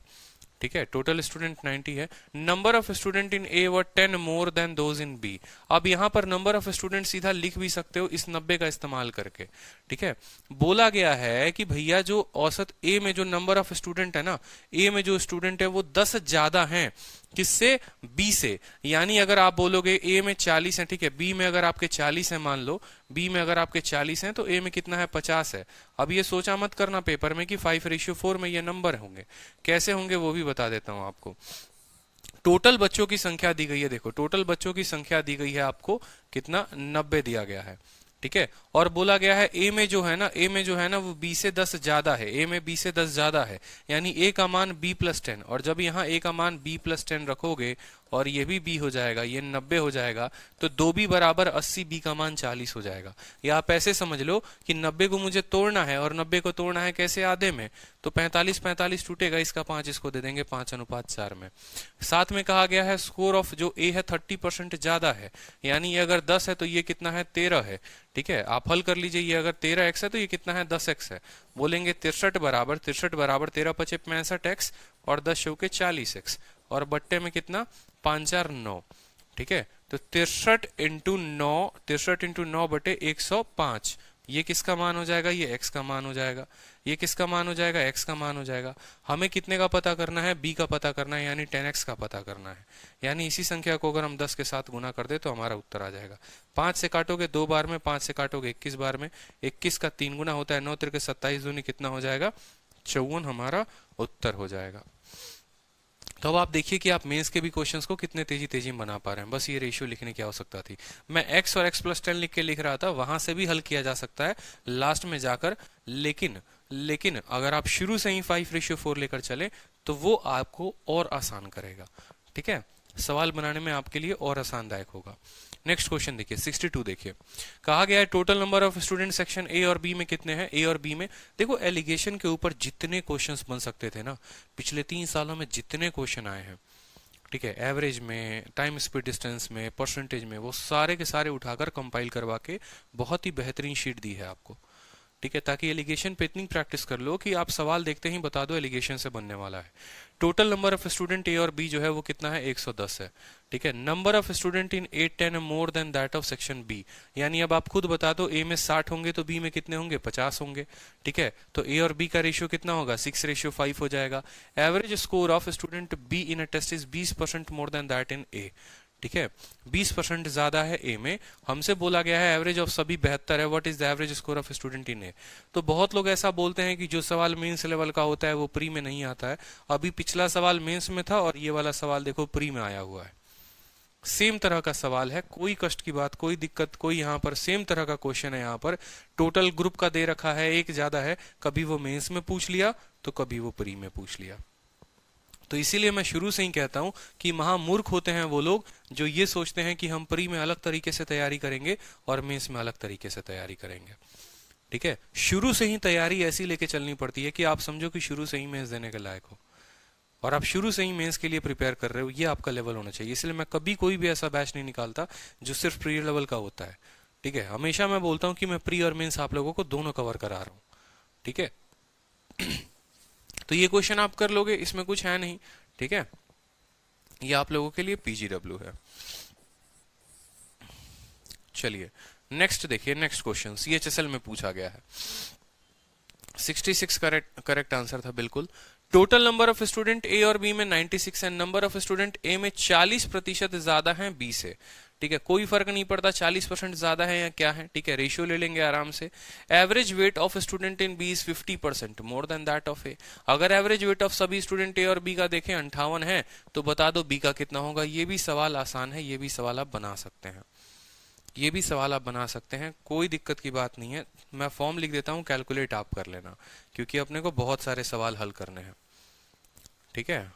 ठीक है, टोटल स्टूडेंट 90 है। Number of student in A were 10 more than those in B. अब यहाँ पर नंबर ऑफ स्टूडेंट सीधा लिख भी सकते हो इस 90 का इस्तेमाल करके। ठीक है, बोला गया है कि भैया जो औसत ए में जो नंबर ऑफ स्टूडेंट है ना, ए में जो स्टूडेंट है वो 10 ज्यादा हैं किससे, बी से। यानी अगर आप बोलोगे ए में 40 है, ठीक है, बी में अगर आपके 40 है, मान लो बी में अगर आपके 40 हैं तो ए में कितना है 50 है। अब ये सोचा मत करना पेपर में कि 5:4 में ये नंबर होंगे, कैसे होंगे वो भी बता देता हूं आपको। टोटल बच्चों की संख्या दी गई है, देखो टोटल बच्चों की संख्या दी गई है आपको कितना 90 दिया गया है। ठीक है, और बोला गया है ए में जो है ना, ए में जो है ना वो बी से 10 ज्यादा है, ए में बी से 10 ज्यादा है, यानी ए का मान b + 10। और जब यहाँ ए का मान b + 10 रखोगे और ये भी b हो जाएगा, ये 90 हो जाएगा, तो 2b बराबर 80, b का मान 40 हो जाएगा। या आप ऐसे समझ लो कि 90 को मुझे तोड़ना है, और 90 को तोड़ना है कैसे, आधे में, तो 45 टूटेगा, इसका 5 इसको दे देंगे 5:4 में। साथ में कहा गया है स्कोर ऑफ जो ए है 30% ज्यादा है, यानी ये अगर 10 है तो ये कितना है 13 है। ठीक है, आप हल कर लीजिए, ये अगर 13x है तो ये कितना है 10x है। बोलेंगे 63 बराबर 13 × 5 = 65x और 10 चौके 40x, और बट्टे में कितना 5/4 9। ठीक है, तो 63 इंटू 9 बटे 105, ये किसका मान हो जाएगा, ये x का मान हो जाएगा। ये किसका मान हो जाएगा, x का मान हो जाएगा। हमें कितने का पता करना है, b का पता करना है, यानी 10x का पता करना है। यानी इसी संख्या को अगर हम 10 के साथ गुना कर दे तो हमारा उत्तर आ जाएगा। 5 से काटोगे 2 बार में, 5 से काटोगे 21 बार में, 21 का 3 गुना होता है, 9 × 27 दूनी कितना हो जाएगा 54, हमारा उत्तर हो जाएगा। तो अब आप देखिए कि आप मेंस के भी क्वेश्चंस को कितने तेजी में बना पा रहे हैं। बस ये रेशियो लिखने की आवश्यकता थी। मैं x और x + 10 लिख के लिख रहा था, वहां से भी हल किया जा सकता है लास्ट में जाकर, लेकिन अगर आप शुरू से ही 5:4 लेकर चले तो वो आपको और आसान करेगा। ठीक है, सवाल बनाने में आपके लिए और आसानदायक होगा। नेक्स्ट क्वेश्चन देखिए 62 देखिए, कहा गया है total number of student section A और बी में कितने हैं। ए और बी में देखो एलिगेशन के ऊपर जितने क्वेश्चंस बन सकते थे ना, पिछले 3 सालों में जितने क्वेश्चन आए हैं, ठीक है, एवरेज में, टाइम स्पीड डिस्टेंस में, परसेंटेज में, वो सारे के सारे उठाकर कंपाइल करवा के बहुत ही बेहतरीन शीट दी है आपको। ठीक है, ताकि एलिगेशन पे इतनी प्रैक्टिस कर लो कि आप सवाल देखते ही बता दो एलिगेशन से बनने वाला है। Total number of student A और बी जो है वो कितना है, 110 है। ठीक है, number of student in 8-10 more than that of section B, यानी अब आप खुद बता दो, ए में 60 होंगे तो बी में कितने होंगे, 50 होंगे। ठीक है, तो ए और बी का रेशियो कितना होगा, 6:5 हो जाएगा। Average score of student B in a test is 20% more than that in A. ठीक है, 20% ज्यादा है ए में। हमसे बोला गया है एवरेज ऑफ सभी 72 है, what is the average score of student in A. तो बहुत लोग ऐसा बोलते हैं कि जो सवाल मेंस लेवल का होता है वो प्री में नहीं आता है। अभी पिछला सवाल मेंस में था और ये वाला सवाल देखो प्री में आया हुआ है। सेम तरह का सवाल है, कोई कष्ट की बात, कोई दिक्कत, कोई यहाँ पर सेम तरह का क्वेश्चन है। यहाँ पर टोटल ग्रुप का दे रखा है, एक ज्यादा है, कभी वो मेंस में पूछ लिया तो कभी वो प्री में पूछ लिया। तो इसीलिए मैं शुरू से ही कहता हूं कि महामूर्ख होते हैं वो लोग जो ये सोचते हैं कि हम प्री में अलग तरीके से तैयारी करेंगे और मेंस में अलग तरीके से तैयारी करेंगे। ठीक है, शुरू से ही तैयारी ऐसी लेके चलनी पड़ती है कि आप समझो कि शुरू से ही मेंस देने के लायक हो और आप शुरू से ही मेंस के लिए प्रिपेयर कर रहे हो, ये आपका लेवल होना चाहिए। इसलिए मैं कभी कोई भी ऐसा बैच नहीं निकालता जो सिर्फ प्री लेवल का होता है। ठीक है, हमेशा मैं बोलता हूं कि मैं प्री और मेंस आप लोगों को दोनों कवर करा रहा हूं। ठीक है, तो ये क्वेश्चन आप कर लोगे, इसमें कुछ है नहीं। ठीक है, ये आप लोगों के लिए पीजीडब्ल्यू है। चलिए नेक्स्ट देखिए, नेक्स्ट क्वेश्चन सीएचएसएल में पूछा गया है। 66 करेक्ट आंसर था बिल्कुल। Total number of student A और बी में 96 है, नंबर ऑफ स्टूडेंट ए में 40% ज्यादा है बी से। ठीक है, कोई फर्क नहीं पड़ता 40% ज्यादा है या क्या है। ठीक है, रेशियो ले लेंगे आराम से। Average weight of student in B is 50% more than that of A. अगर एवरेज वेट ऑफ सभी स्टूडेंट ए और बी का देखें 58 है तो बता दो बी का कितना होगा। ये भी सवाल आसान है, ये भी सवाल आप बना सकते हैं, ये भी सवाल आप बना सकते हैं, कोई दिक्कत की बात नहीं है। मैं फॉर्म लिख देता हूं, कैलकुलेट आप कर लेना, क्योंकि अपने को बहुत सारे सवाल हल करने हैं। ठीक है,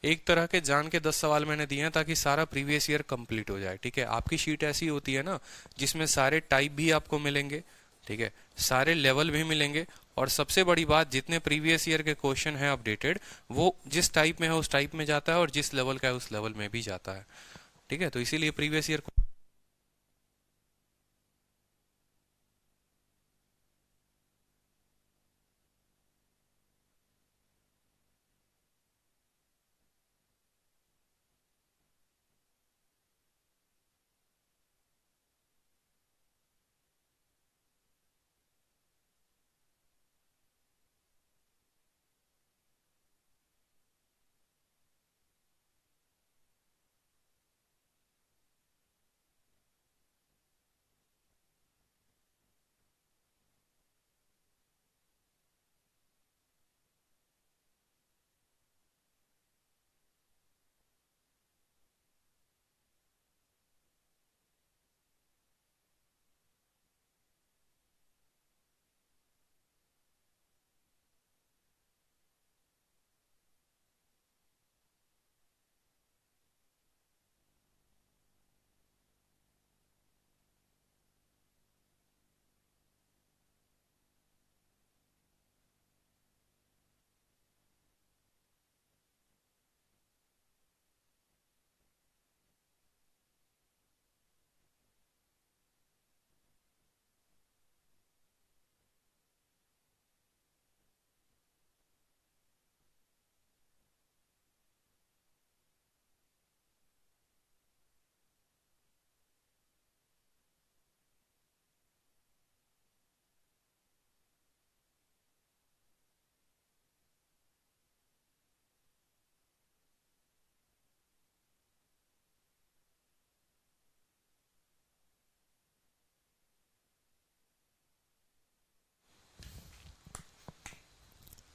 एक तरह के जान के 10 सवाल मैंने दिए हैं ताकि सारा प्रीवियस ईयर कंप्लीट हो जाए। ठीक है, आपकी शीट ऐसी होती है ना जिसमें सारे टाइप भी आपको मिलेंगे, ठीक है, सारे लेवल भी मिलेंगे, और सबसे बड़ी बात जितने प्रीवियस ईयर के क्वेश्चन है अपडेटेड वो जिस टाइप में है उस टाइप में जाता है और जिस लेवल का है उस लेवल में भी जाता है। ठीक है, तो इसीलिए प्रीवियस ईयर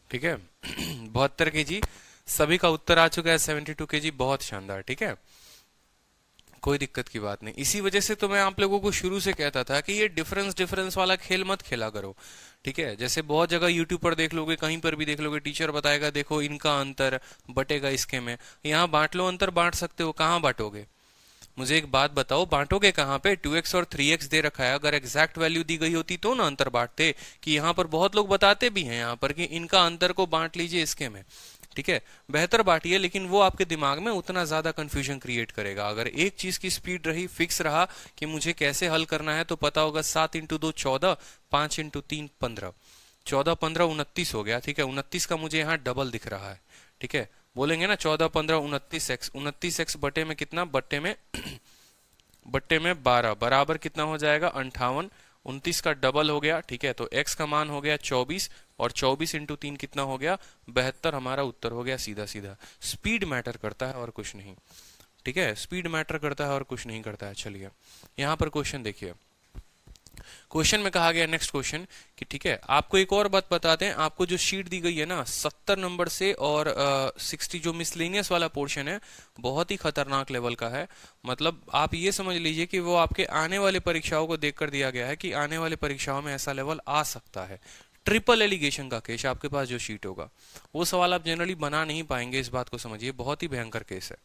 ठीक है 72 kg सभी का उत्तर आ चुका है, 72 kg, बहुत शानदार। ठीक है, कोई दिक्कत की बात नहीं। इसी वजह से तो मैं आप लोगों को शुरू से कहता था कि ये डिफरेंस डिफरेंस वाला खेल मत खेला करो। ठीक है, जैसे बहुत जगह यूट्यूब पर देख लोगे, कहीं पर भी देख लोगे, टीचर बताएगा देखो इनका अंतर बटेगा इसके में, यहाँ बांट लो, अंतर बांट सकते हो, कहाँ बांटोगे? मुझे एक बात बताओ, बांटोगे कहाँ पे? 2x और 3x दे रखा है, अगर एग्जैक्ट वैल्यू दी गई होती तो ना अंतर बांटते। कि यहाँ पर बहुत लोग बताते भी हैं यहाँ पर कि इनका अंतर को बांट लीजिए इसके में। ठीक है, बेहतर बांटिए, लेकिन वो आपके दिमाग में उतना ज्यादा कंफ्यूजन क्रिएट करेगा। अगर एक चीज की स्पीड रही, फिक्स रहा कि मुझे कैसे हल करना है, तो पता होगा 7 इंटू 2 14, 5 इंटू 3 15, 14 15 29 हो गया। ठीक है, 29 का मुझे यहाँ डबल दिख रहा है। ठीक है, बोलेंगे ना 14 15 29x, 29x बटे में कितना, बट्टे में बट्टे में 12 बराबर कितना हो जाएगा 58, 29 का डबल हो गया। ठीक है, तो x का मान हो गया 24 और 24 इंटू 3 कितना हो गया 72, हमारा उत्तर हो गया सीधा सीधा। स्पीड मैटर करता है और कुछ नहीं। ठीक है, स्पीड मैटर करता है और कुछ नहीं करता है। चलिए यहाँ पर क्वेश्चन देखिए, क्वेश्चन में कहा गया नेक्स्ट क्वेश्चन कि ठीक है, आपको एक और बात बताते हैं, आपको जो शीट दी गई है ना 70 नंबर से और 60 जो मिसलेनियस वाला पोर्शन है बहुत ही खतरनाक लेवल का है। मतलब आप ये समझ लीजिए कि वो आपके आने वाले परीक्षाओं को देखकर दिया गया है कि आने वाले परीक्षाओं में ऐसा लेवल आ सकता है। ट्रिपल एलिगेशन का केस आपके पास जो शीट होगा, वो सवाल आप जनरली बना नहीं पाएंगे, इस बात को समझिए, बहुत ही भयंकर केस है।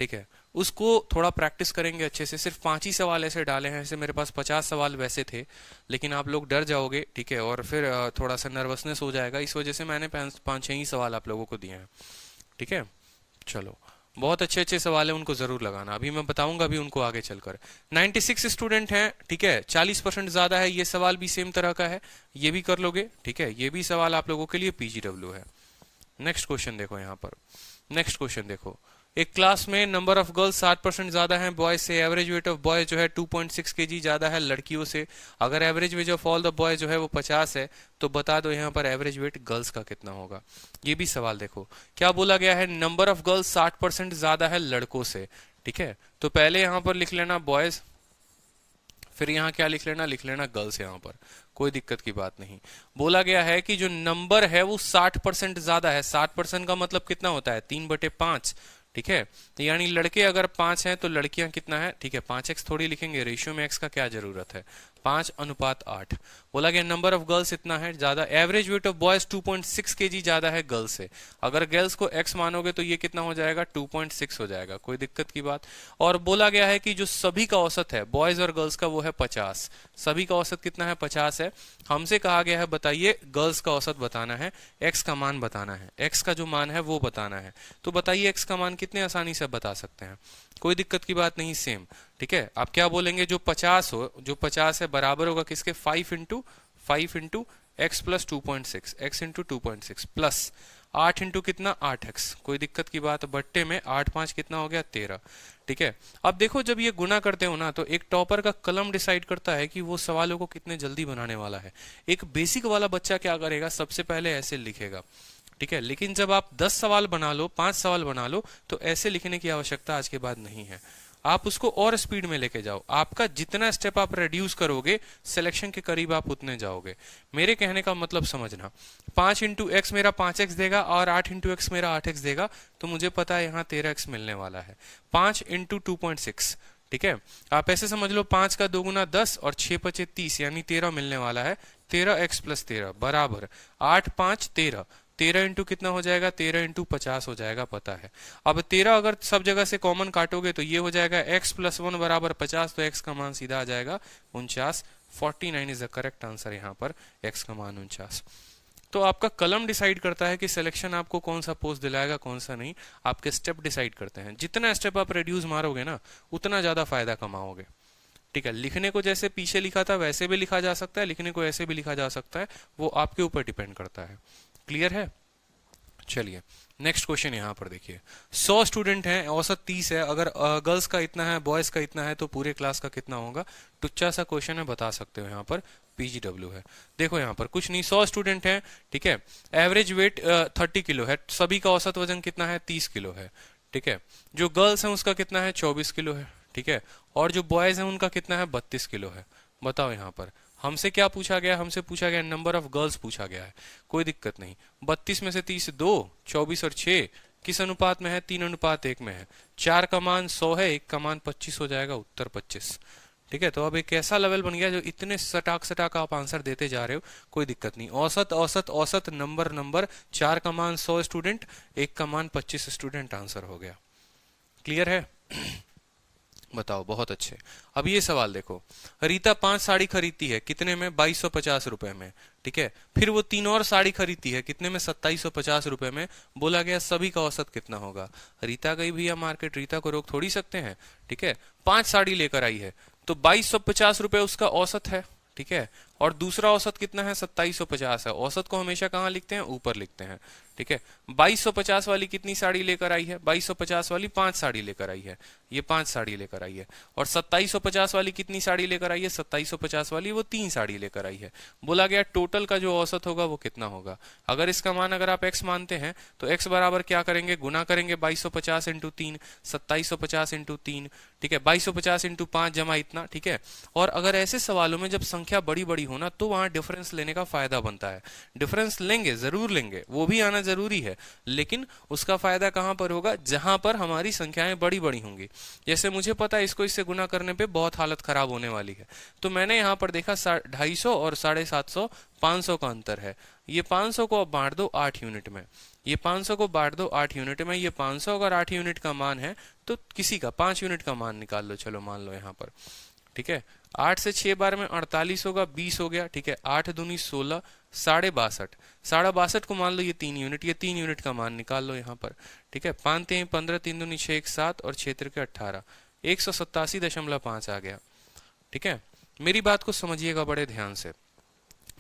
ठीक है, उसको थोड़ा प्रैक्टिस करेंगे अच्छे से। सिर्फ 5 ही सवाल ऐसे डाले हैं, ऐसे मेरे पास 50 सवाल वैसे थे, लेकिन आप लोग डर जाओगे। ठीक है, और फिर थोड़ा सा नर्वसनेस हो जाएगा, इस वजह से मैंने 5-6 ही सवाल आप लोगों को दिए हैं। ठीक है, चलो बहुत अच्छे अच्छे सवाल है, उनको जरूर लगाना, अभी मैं बताऊंगा अभी उनको आगे चलकर। 96 स्टूडेंट हैं। ठीक है, 40% ज्यादा है। ये सवाल भी सेम तरह का है, ये भी कर लोगे। ठीक है, ये भी सवाल आप लोगों के लिए पीजीडब्ल्यू है। नेक्स्ट क्वेश्चन देखो यहाँ पर, नेक्स्ट क्वेश्चन देखो, एक क्लास में नंबर ऑफ गर्ल्स 60% ज्यादा है बॉयज से, एवरेज वेट ऑफ बॉयज जो है 2.6 kg ज्यादा है लड़कियों से। अगर average weight of all the boys जो है वो 50 है, तो बता दो यहाँ पर एवरेज वेट गर्ल्स का कितना होगा। ये भी सवाल देखो, क्या बोला गया है, नंबर ऑफ गर्ल्स 60% ज्यादा है लड़कों से। ठीक है, तो पहले यहाँ पर लिख लेना बॉयज, फिर यहाँ क्या लिख लेना गर्ल्स यहाँ पर, कोई दिक्कत की बात नहीं। बोला गया है कि जो नंबर है वो 60% ज्यादा है। 60% का मतलब कितना होता है, 3/5। ठीक है, यानी लड़के अगर 5 हैं तो लड़कियां कितना है। ठीक है, 5x थोड़ी लिखेंगे, रेशियो में x का क्या जरूरत है, 5:8। बोला गया नंबर ऑफ गर्ल्स इतना है ज्यादा। Average weight of boys 2.6 kg ज्यादा है गर्ल्स से। अगर गर्ल्स को x मानोगे तो ये कितना हो जाएगा, 2.6 हो जाएगा, कोई दिक्कत की बात। और बोला गया है कि जो सभी का औसत है बॉयज और गर्ल्स का वो है 50। सभी का औसत कितना है, 50 है। हमसे कहा गया है बताइए गर्ल्स का औसत बताना है, x का मान बताना है, x का जो मान है वो बताना है। तो बताइए x का मान कितने आसानी से बता सकते हैं, कोई दिक्कत की बात नहीं, सेम। ठीक है, आप क्या बोलेंगे, जो 50 हो, जो 50 है बराबर होगा किसके, 5 into x plus 2.6, x into 2.6 plus 8 into कितना 8x, कोई दिक्कत की बात। बट्टे में 8 5 कितना हो गया 13। ठीक है, अब देखो जब ये गुना करते हो ना, तो एक टॉपर का कलम डिसाइड करता है कि वो सवालों को कितने जल्दी बनाने वाला है। एक बेसिक वाला बच्चा क्या करेगा, सबसे पहले ऐसे लिखेगा। ठीक है, लेकिन जब आप 10 सवाल बना लो, 5 सवाल बना लो, तो ऐसे लिखने की आवश्यकता आज के बाद नहीं है। आप उसको और स्पीड में लेके जाओ। आपका जितना स्टेप आप रिड्यूस करोगे, सिलेक्शन के करीब आप उतने जाओगे। मेरे कहने का मतलब समझना, 5 इंटू एक्स मेरा 5x देगा और 8 इंटू एक्स मेरा 8x देगा, तो मुझे पता है यहाँ 13x मिलने वाला है। 5 इंटू 2.6, ठीक है, आप ऐसे समझ लो 5 का 2 गुना 10 और 6 पचे 30, यानी 13 मिलने वाला है। 13x प्लस 13 बराबर 8 5 13, 13 इंटू कितना हो जाएगा, 13 इंटू 50 हो जाएगा, पता है। अब 13 अगर सब जगह से कॉमन काटोगे तो ये हो जाएगा x प्लस 1 बराबर 50, तो x का मान सीधा आ जाएगा 49। 49 इज द करेक्ट आंसर, यहाँ पर x का मान 49। तो आपका कलम डिसाइड करता है कि सिलेक्शन आपको कौन सा पोस्ट दिलाएगा कौन सा नहीं, आपके स्टेप डिसाइड करते हैं। जितना स्टेप आप रिड्यूस मारोगे ना, उतना ज्यादा फायदा कमाओगे। ठीक है, लिखने को जैसे पीछे लिखा था वैसे भी लिखा जा सकता है, लिखने को ऐसे भी लिखा जा सकता है, वो आपके ऊपर डिपेंड करता है। क्लियर है? चलिए नेक्स्ट क्वेश्चन यहाँ पर देखिए, 100 स्टूडेंट हैं, औसत 30 है। अगर गर्ल्स का इतना है, बॉयज का इतना है, तो पूरे क्लास का कितना होगा। टुच्चा सा क्वेश्चन है, बता सकते हो। यहाँ पर पीजीडब्ल्यू है। देखो यहाँ पर कुछ नहीं, 100 स्टूडेंट हैं, ठीक है, एवरेज वेट 30 किलो है, सभी का औसत वजन कितना है, 30 किलो है। ठीक है, जो गर्ल्स हैं उसका कितना है, 24 किलो है। ठीक है, और जो बॉयज हैं उनका कितना है, 32 किलो है। बताओ यहाँ पर हमसे क्या पूछा गया, हमसे पूछा गया नंबर ऑफ गर्ल्स पूछा गया है। कोई दिक्कत नहीं, 32 में से 30 2, 24 और 6 किस अनुपात में है, 3:1 में है। 4 का मान 100 है, 1 का मान 25 हो जाएगा, उत्तर 25। ठीक है, तो अब एक ऐसा लेवल बन गया जो इतने सटाक सटाक आप आंसर देते जा रहे हो, कोई दिक्कत नहीं। औसत औसत औसत, नंबर नंबर, 4 का मान 100 स्टूडेंट, 1 का मान 25 स्टूडेंट, आंसर हो गया। क्लियर है? बताओ, बहुत अच्छे। अब ये सवाल देखो, रीता 5 साड़ी खरीदती है कितने में? 2250 रुपए में। ठीक है, फिर वो 3 और साड़ी खरीदती है कितने में? 2750 रुपए में। बोला गया सभी का औसत कितना होगा। रीता गई भैया मार्केट, रीता को रोक थोड़ी सकते हैं। ठीक है, 5 साड़ी लेकर आई है तो 2250 रुपए उसका औसत है। ठीक है, और दूसरा औसत कितना है? 2750 है। औसत को हमेशा कहाँ लिखते हैं? ऊपर लिखते हैं। ठीक है, 2250 वाली कितनी साड़ी लेकर आई है? 2250 वाली 5 साड़ी लेकर आई है, ये 5 साड़ी लेकर आई है। और 2750 वाली कितनी साड़ी लेकर आई है? 2750 वाली वो 3 साड़ी लेकर आई है। बोला गया टोटल का जो औसत होगा वो कितना होगा। अगर इसका मान अगर आप x मानते हैं तो x बराबर क्या करेंगे? गुना करेंगे 2250 इंटू 3, 2750 इंटू 3। ठीक है, 2250 इंटू 5 जमा इतना। ठीक है, और अगर ऐसे सवालों में जब संख्या बड़ी बड़ी हो ना तो वहां डिफरेंस लेने का फायदा बनता है। डिफरेंस लेंगे, जरूर लेंगे, वो भी आना जरूरी है, लेकिन उसका फायदा कहां पर होगा? जहां पर हमारी संख्याएं बड़ी बड़ी होंगी। जैसे मुझे पता है इसको इससे गुना करने पे बहुत हालत खराब होने वाली है, तो मैंने यहां पर देखा 250 और 750, 500 का अंतर है। ये 500 को अब बांट दो 8 यूनिट में, ये 500 को बांट दो 8 यूनिट में। ये 500 अगर 8 यूनिट का मान है तो किसी का 5 यूनिट का मान निकाल लो। चलो मान लो यहाँ पर। ठीक है, 8 से 6 बार में 48 होगा, 20 हो गया। ठीक है, 8 दूनी 16, 62.5, 62.5 को मान लो ये 3 यूनिट, ये 3 यूनिट का मान निकाल लो यहाँ पर। ठीक है, 5 3 15, 3 दूनी 6, 1 7 और 6 3 18, 187.5 आ गया। ठीक है, मेरी बात को समझिएगा बड़े ध्यान से।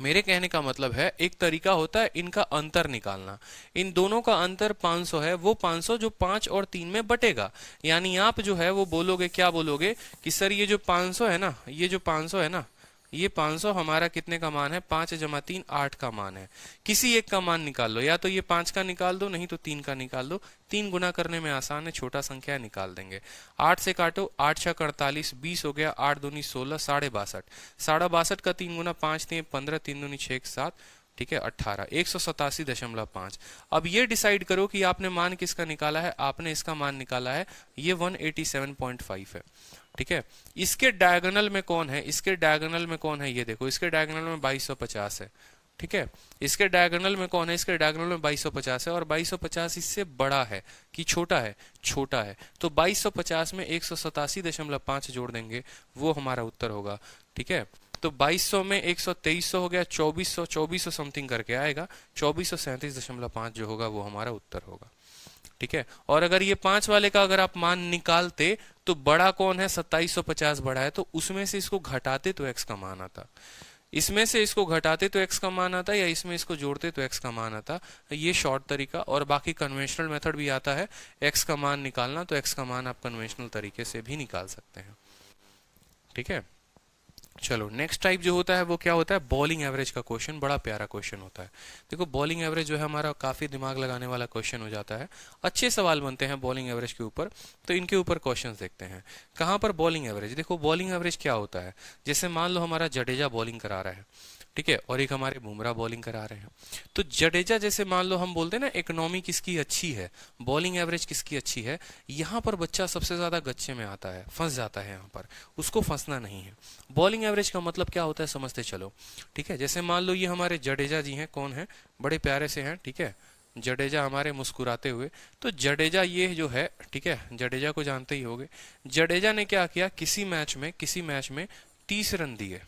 मेरे कहने का मतलब है एक तरीका होता है इनका अंतर निकालना। इन दोनों का अंतर 500 है, वो 500 जो 5 और 3 में बटेगा। यानी आप जो है वो बोलोगे, क्या बोलोगे कि सर ये जो 500 है ना, ये जो 500 है ना, ये 500 हमारा कितने का मान है? 5 जमा 3 8 का मान है। किसी एक का मान निकाल लो, या तो ये 5 का निकाल दो, नहीं तो 3 का निकाल दो। 3 गुना करने में आसान है, छोटा संख्या निकाल देंगे। 8 से काटो, 8 6 48, 20 हो गया, 8 दूनी 16, 62.5, 62.5 का 3 गुना, 5 3 15, 3 दूनी 6 1 7, ठीक है 18, 187.5। अब ये डिसाइड करो कि आपने मान किसका निकाला है। आपने इसका मान निकाला है, ये 187.5 है। ठीक है, इसके डायगोनल में कौन है? इसके डायगोनल में कौन है? ये देखो, इसके डायगोनल में 2250 है। ठीक है, इसके डायगोनल में कौन है? इसके डायगोनल में 2250 है, और 2250 इससे बड़ा है कि छोटा है? छोटा है। तो 2250 में 187.5 जोड़ देंगे, वो हमारा उत्तर होगा। ठीक है, तो 2200 में 12300 हो गया, 2400 समथिंग करके आएगा, 2437.5 जो होगा वो हमारा उत्तर होगा। ठीक है, और अगर ये 5 वाले का अगर आप मान निकालते तो बड़ा कौन है? 2750 बड़ा है, तो उसमें से इसको घटाते तो x का मान आता, इसमें से इसको घटाते तो x का मान आता, या इसमें इसको जोड़ते तो x का मान आता। ये शॉर्ट तरीका, और बाकी कन्वेंशनल मेथड भी आता है x का मान निकालना, तो x का मान आप कन्वेंशनल तरीके से भी निकाल सकते हैं। ठीक है, चलो नेक्स्ट टाइप जो होता है वो क्या होता है? बॉलिंग एवरेज का क्वेश्चन। बड़ा प्यारा क्वेश्चन होता है। देखो बॉलिंग एवरेज जो है हमारा काफी दिमाग लगाने वाला क्वेश्चन हो जाता है। अच्छे सवाल बनते हैं बॉलिंग एवरेज के ऊपर, तो इनके ऊपर क्वेश्चंस देखते हैं। कहाँ पर बॉलिंग एवरेज? देखो बॉलिंग एवरेज क्या होता है, जैसे मान लो हमारा जडेजा बॉलिंग करा रहा है, ठीक है, और एक हमारे बुमराह बॉलिंग करा रहे हैं। तो जडेजा जैसे मान लो हम बोलते हैं ना इकोनॉमी किसकी अच्छी है, बॉलिंग एवरेज किसकी अच्छी है, यहाँ पर बच्चा सबसे ज्यादा गच्चे में आता है, फंस जाता है यहाँ पर, उसको फंसना नहीं है। बॉलिंग एवरेज का मतलब क्या होता है समझते चलो। ठीक है, जैसे मान लो ये हमारे जडेजा जी हैं, कौन है? बड़े प्यारे से हैं। ठीक है, जडेजा हमारे मुस्कुराते हुए। तो जडेजा ये जो है, ठीक है, जडेजा को जानते ही होंगे। जडेजा ने क्या किया, किसी मैच में 30 रन दिए,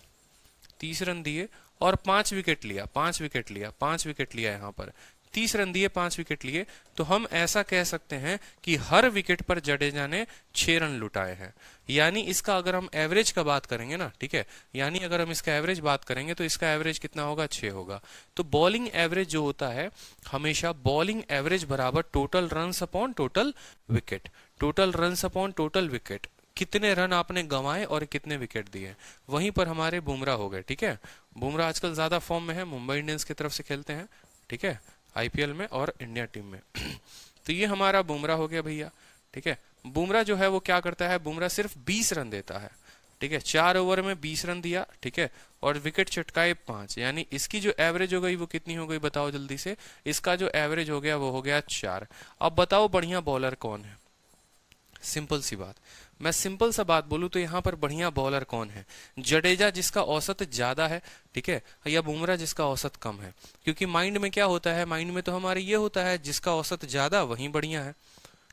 30 रन दिए और 5 विकेट लिया, 5 विकेट लिया, 5 विकेट लिया। यहाँ पर 30 रन दिए, 5 विकेट लिए, तो हम ऐसा कह सकते हैं कि हर विकेट पर जडेजा ने 6 रन लुटाए हैं। यानी इसका अगर हम एवरेज का बात करेंगे ना, ठीक है, यानी अगर हम इसका एवरेज बात करेंगे तो इसका एवरेज कितना होगा? 6 होगा। तो बॉलिंग एवरेज जो होता है हमेशा बॉलिंग एवरेज बराबर total runs upon total wicket, total runs upon total wicket, कितने रन आपने गंवाए और कितने विकेट दिए। वहीं पर हमारे बुमराह हो गए। ठीक है, बुमराह आजकल ज्यादा फॉर्म में है, मुंबई इंडियंस की तरफ से खेलते हैं, ठीक है, आईपीएल में और इंडिया टीम में। तो ये हमारा बुमराह हो गया भैया। ठीक है, बुमराह जो है वो क्या करता है, बुमराह सिर्फ 20 रन देता है। ठीक है, 4 ओवर में 20 रन दिया, ठीक है, और विकेट चटकाए 5, यानी इसकी जो एवरेज हो गई वो कितनी हो गई बताओ जल्दी से। इसका जो एवरेज हो गया वो हो गया 4। अब बताओ बढ़िया बॉलर कौन है? सिंपल सी बात, मैं सिंपल सा बात बोलूं तो यहाँ पर बढ़िया बॉलर कौन है? जडेजा जिसका औसत ज्यादा है, ठीक है, या बुमराह जिसका औसत कम है? क्योंकि माइंड में क्या होता है, माइंड में तो हमारे ये होता है जिसका औसत ज्यादा वही बढ़िया है।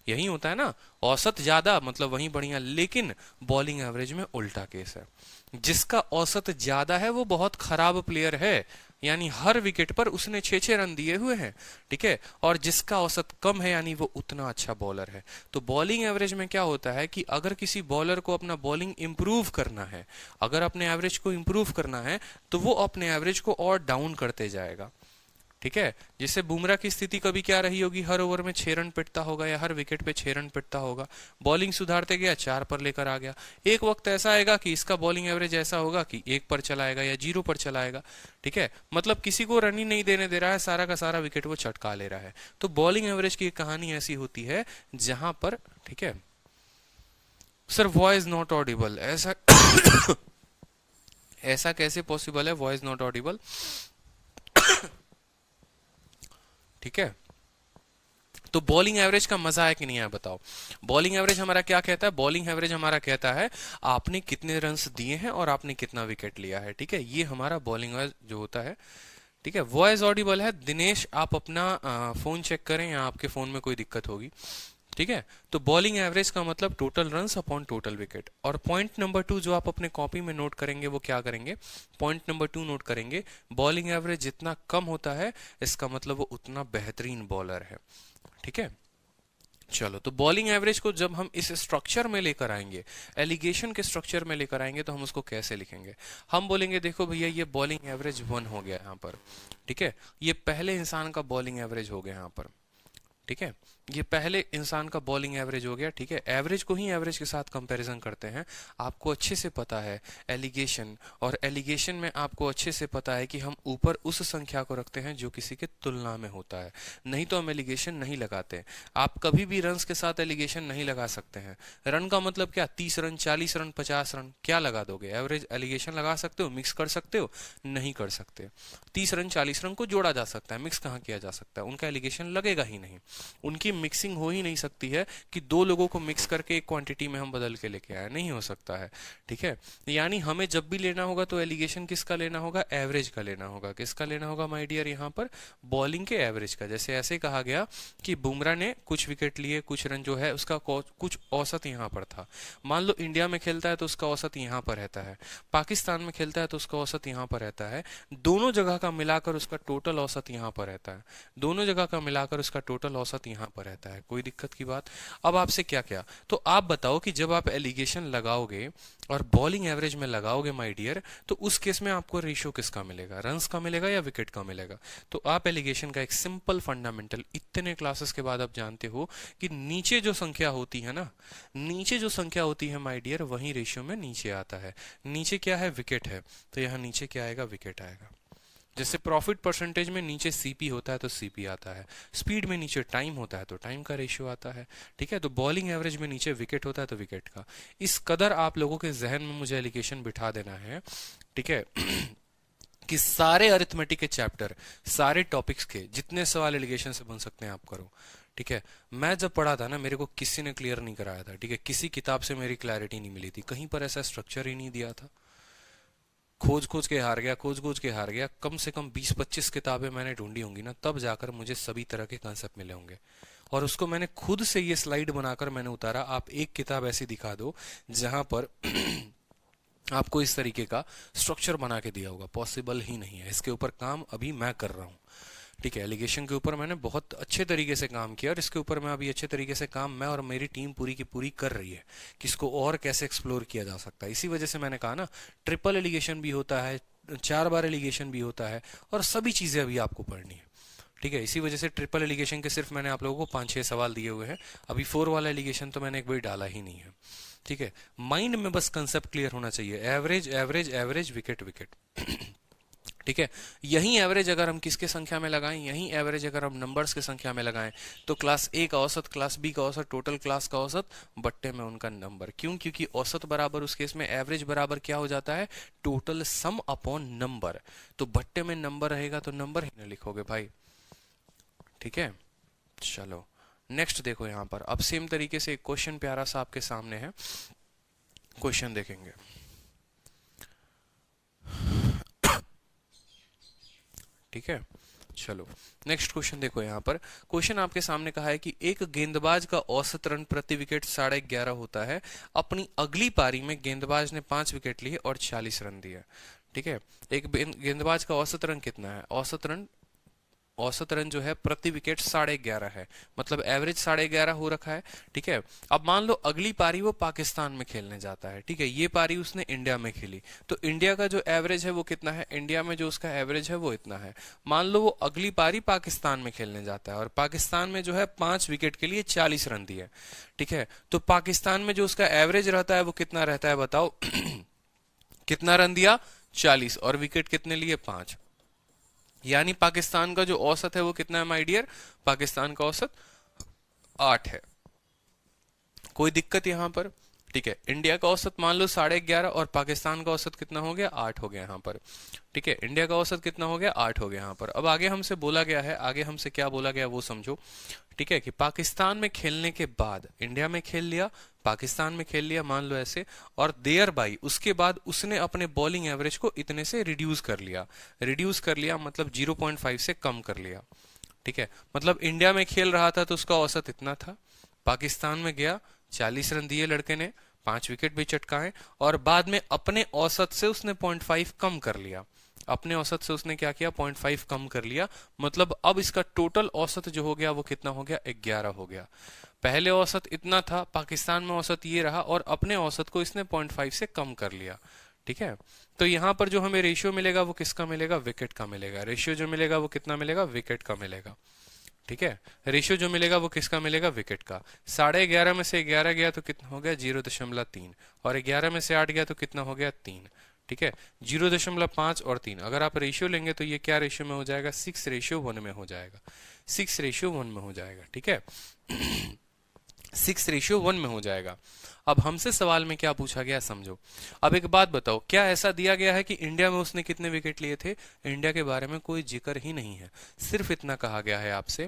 यही होता है ना, औसत ज्यादा मतलब वही बढ़िया। लेकिन बॉलिंग एवरेज में उल्टा केस है, जिसका औसत ज्यादा है वो बहुत खराब प्लेयर है, यानी हर विकेट पर उसने 6-6 रन दिए हुए हैं, ठीक है। और जिसका औसत कम है यानी वो उतना अच्छा बॉलर है। तो बॉलिंग एवरेज में क्या होता है कि अगर किसी बॉलर को अपना बॉलिंग इंप्रूव करना है, अगर अपने एवरेज को इंप्रूव करना है, तो वो अपने एवरेज को और डाउन करते जाएगा, ठीक है। जिससे बुमराह की स्थिति कभी क्या रही होगी, हर ओवर में 6 रन पिटता होगा या हर विकेट पे 6 रन पिटता होगा, बॉलिंग सुधारते गया 4 पर लेकर आ गया। एक वक्त ऐसा आएगा कि इसका बॉलिंग एवरेज ऐसा होगा कि 1 पर चलाएगा या 0 पर चलाएगा, ठीक है। मतलब किसी को रन ही नहीं देने दे रहा है, सारा का सारा विकेट वो चटका ले रहा है। तो बॉलिंग एवरेज की एक कहानी ऐसी होती है जहां पर, ठीक है। सर वॉइस नॉट ऑडिबल, ऐसा ऐसा कैसे पॉसिबल है, वॉइस नॉट ऑडिबल, ठीक है। तो बॉलिंग एवरेज का मजा है कि नहीं है बताओ। बॉलिंग एवरेज हमारा क्या कहता है, बॉलिंग एवरेज हमारा कहता है आपने कितने रन्स दिए हैं और आपने कितना विकेट लिया है, ठीक है। ये हमारा बॉलिंग एवरेज जो होता है, ठीक है। वॉइस ऑडिबल है दिनेश, आप अपना फोन चेक करें या आपके फोन में कोई दिक्कत होगी, ठीक है। तो बॉलिंग एवरेज का मतलब total runs upon total wicket. और पॉइंट नंबर 2 जो आप अपने कॉपी में नोट करेंगे वो क्या करेंगे, पॉइंट नंबर 2 नोट करेंगे, बॉलिंग एवरेज जितना कम होता है इसका मतलब वो उतना बेहतरीन बॉलर है, ठीक है। चलो, तो बॉलिंग एवरेज को जब हम इस स्ट्रक्चर में लेकर आएंगे, एलिगेशन के स्ट्रक्चर में लेकर आएंगे, तो हम उसको कैसे लिखेंगे। हम बोलेंगे देखो भैया ये बॉलिंग एवरेज 1 हो गया यहाँ पर, ठीक है। ये पहले इंसान का बॉलिंग एवरेज हो गया यहाँ पर, ठीक है। ये पहले इंसान का बॉलिंग एवरेज हो गया, ठीक है। एवरेज को ही एवरेज के साथ कंपैरिजन करते हैं। आपको अच्छे से पता है एलिगेशन, और एलिगेशन में आपको अच्छे से पता है कि हम ऊपर उस संख्या को रखते हैं जो किसी के तुलना में होता है, नहीं तो हम एलिगेशन नहीं लगाते। आप कभी भी रन्स के साथ एलिगेशन नहीं लगा सकते हैं। रन का मतलब क्या, 30 रन, 40 रन, 50 रन, क्या लगा दोगे, एवरेज एलिगेशन लगा सकते हो, मिक्स कर सकते हो, नहीं कर सकते। 30 रन 40 रन को जोड़ा जा सकता है, मिक्स कहाँ किया जा सकता है, उनका एलिगेशन लगेगा ही नहीं। उनकी मिक्सिंग हो ही नहीं सकती है कि 2 लोगों को मिक्स करके एक क्वांटिटी में हम बदल के लेके आए, नहीं हो सकता है, ठीक है। यानी हमें जब भी लेना होगा तो एलिगेशन किसका लेना होगा, एवरेज का लेना होगा। किसका लेना होगा माय डियर, यहाँ पर बॉलिंग के एवरेज का। जैसे ऐसे कहा गया कि बुमराह ने कुछ विकेट लिए, कुछ रन जो है उसका कुछ औसत यहाँ पर था। मान लो इंडिया में खेलता है तो उसका औसत यहाँ पर रहता है, पाकिस्तान में खेलता है तो उसका औसत यहाँ पर रहता है, दोनों जगह का मिलाकर उसका टोटल औसत यहाँ पर रहता है, दोनों जगह का मिलाकर उसका टोटल औसत यहाँ पर रहता है। कोई दिक्कत की बात। अब आपसे क्या क्या, तो आप बताओ कि जब आप एलिगेशन लगाओगे और बॉलिंग एवरेज में लगाओगे माय डियर, तो उस केस में आपको रेशियो किसका मिलेगा, रन्स का मिलेगा या विकेट का मिलेगा। तो आप एलिगेशन का एक सिंपल फंडामेंटल इतने क्लासेस के बाद आप जानते हो कि नीचे जो संख्या होती है ना, नीचे जो संख्या होती है माय डियर, वही रेशियो में नीचे आता है। नीचे क्या है, विकेट है, तो यहाँ नीचे क्या आएगा, विकेट आएगा। जैसे प्रॉफिट परसेंटेज में नीचे सीपी होता है तो सीपी आता है, स्पीड में नीचे टाइम होता है तो टाइम का रेशियो आता है, ठीक है। तो बॉलिंग एवरेज में नीचे विकेट होता है तो विकेट का। इस कदर आप लोगों के जहन में मुझे एलिगेशन बिठा देना है, ठीक है कि सारे अरिथमेटिक के चैप्टर, सारे टॉपिक्स के जितने सवाल एलिगेशन से बन सकते हैं आप करो, ठीक है। मैं जब पढ़ा था ना, मेरे को किसी ने क्लियर नहीं कराया था, ठीक है। किसी किताब से मेरी क्लैरिटी नहीं मिली थी, कहीं पर ऐसा स्ट्रक्चर ही नहीं दिया था। खोज खोज के हार गया, खोज खोज के हार गया। कम से कम 20-25 किताबें मैंने ढूंढी होंगी ना, तब जाकर मुझे सभी तरह के कंसेप्ट मिले होंगे। और उसको मैंने खुद से ये स्लाइड बनाकर मैंने उतारा। आप एक किताब ऐसी दिखा दो जहां पर आपको इस तरीके का स्ट्रक्चर बना के दिया होगा, पॉसिबल ही नहीं है। इसके ऊपर काम अभी मैं कर रहा हूँ, ठीक है। एलिगेशन के ऊपर मैंने बहुत अच्छे तरीके से काम किया और इसके ऊपर मैं अभी अच्छे तरीके से काम मैं और मेरी टीम पूरी की पूरी कर रही है कि इसको और कैसे एक्सप्लोर किया जा सकता है। इसी वजह से मैंने कहा ना, ट्रिपल एलिगेशन भी होता है, 4 बार एलिगेशन भी होता है, और सभी चीजें अभी आपको पढ़नी है, ठीक है। इसी वजह से ट्रिपल एलिगेशन के सिर्फ मैंने आप लोगों को 5-6 सवाल दिए हुए हैं। अभी 4 वाला एलिगेशन तो मैंने एक बार डाला ही नहीं है, ठीक है। माइंड में बस कंसेप्ट क्लियर होना चाहिए, average average average, wicket wicket ठीक है। यही एवरेज अगर हम किसके संख्या में लगाएं, यही एवरेज अगर हम नंबर्स की संख्या में लगाएं, तो क्लास ए का औसत, क्लास बी का औसत, टोटल क्लास का औसत, बट्टे में उनका नंबर। क्यों, क्योंकि औसत बराबर उस केस में एवरेज बराबर क्या हो जाता है, टोटल सम अपॉन नंबर। तो बट्टे में नंबर रहेगा तो नंबर ही ना लिखोगे भाई, ठीक है। चलो नेक्स्ट देखो, यहां पर अब सेम तरीके से एक क्वेश्चन प्यारा सा आपके सामने है, क्वेश्चन देखेंगे। ठीक है, चलो नेक्स्ट क्वेश्चन देखो। यहाँ पर क्वेश्चन आपके सामने कहा है कि एक गेंदबाज का औसत रन प्रति विकेट 11.5 होता है। अपनी अगली पारी में गेंदबाज ने 5 विकेट लिए और 40 रन दिए। ठीक है, एक गेंदबाज का औसत रन कितना है? औसत रन जो है प्रति विकेट 11.5 है, मतलब एवरेज 11.5 हो रखा है। ठीक है, अब मान लो अगली पारी वो पाकिस्तान में खेलने जाता है। ठीक है, ये पारी उसने इंडिया में खेली, तो इंडिया का जो एवरेज है वो कितना है? इंडिया में जो उसका एवरेज है वो इतना है। मान लो वो अगली पारी पाकिस्तान में खेलने जाता है और पाकिस्तान में जो है 5 विकेट के लिए 40 रन दिए। ठीक है, तो पाकिस्तान में जो उसका एवरेज रहता है वो कितना रहता है बताओ? कितना रन दिया? 40, और विकेट कितने लिए? 5। यानी पाकिस्तान का जो औसत है वो कितना है माय डियर? पाकिस्तान का औसत 8 है। कोई दिक्कत यहां पर? ठीक है, इंडिया का औसत मान लो 11.5 और पाकिस्तान का औसत कितना हो गया? 8 हो गया यहाँ पर। ठीक है, इंडिया का औसत कितना हो गया? 8 हो गया यहाँ पर। अब आगे हमसे बोला गया है, आगे हमसे क्या बोला गया वो समझो। ठीक है, कि पाकिस्तान में खेलने के बाद इंडिया में खेल लिया, पाकिस्तान में खेल लिया, मान लो ऐसे, और देयर बाई उसके बाद उसने अपने बॉलिंग एवरेज को इतने से रिड्यूस कर लिया। रिड्यूस कर लिया मतलब 0.5 से कम कर लिया। ठीक है, मतलब इंडिया में खेल रहा था तो उसका औसत इतना था, पाकिस्तान में गया, 40 रन दिए लड़के ने, 5 विकेट भी चटकाए, और बाद में अपने औसत से उसने 0.5 कम कर लिया। अपने औसत से उसने क्या किया? 0.5 कम कर लिया, मतलब अब इसका टोटल औसत जो हो गया वो कितना हो गया? 11 हो गया। पहले औसत इतना था, पाकिस्तान में औसत ये रहा, और अपने औसत को इसने 0.5 से कम कर लिया। ठीक है, तो यहां पर जो हमें रेशियो मिलेगा वो किसका मिलेगा? विकेट का मिलेगा। रेशियो जो मिलेगा वो कितना मिलेगा? विकेट का मिलेगा। ठीक है, रेशियो जो मिलेगा वो किसका मिलेगा? विकेट का। 11.5 में से 11 गया तो कितना हो गया? 0.3, और 11 में से 8 गया तो कितना हो गया? 3। ठीक है, 0.5 और 3, अगर आप रेशियो लेंगे तो ये क्या रेशियो में हो जाएगा? 6:1 में हो जाएगा। 6:1 में हो जाएगा। ठीक है, 6:1 में हो जाएगा। अब हमसे सवाल में क्या पूछा गया समझो। अब एक बात बताओ, क्या ऐसा दिया गया है कि इंडिया में उसने कितने विकेट लिए थे? इंडिया के बारे में कोई जिक्र ही नहीं है। सिर्फ इतना कहा गया है आपसे,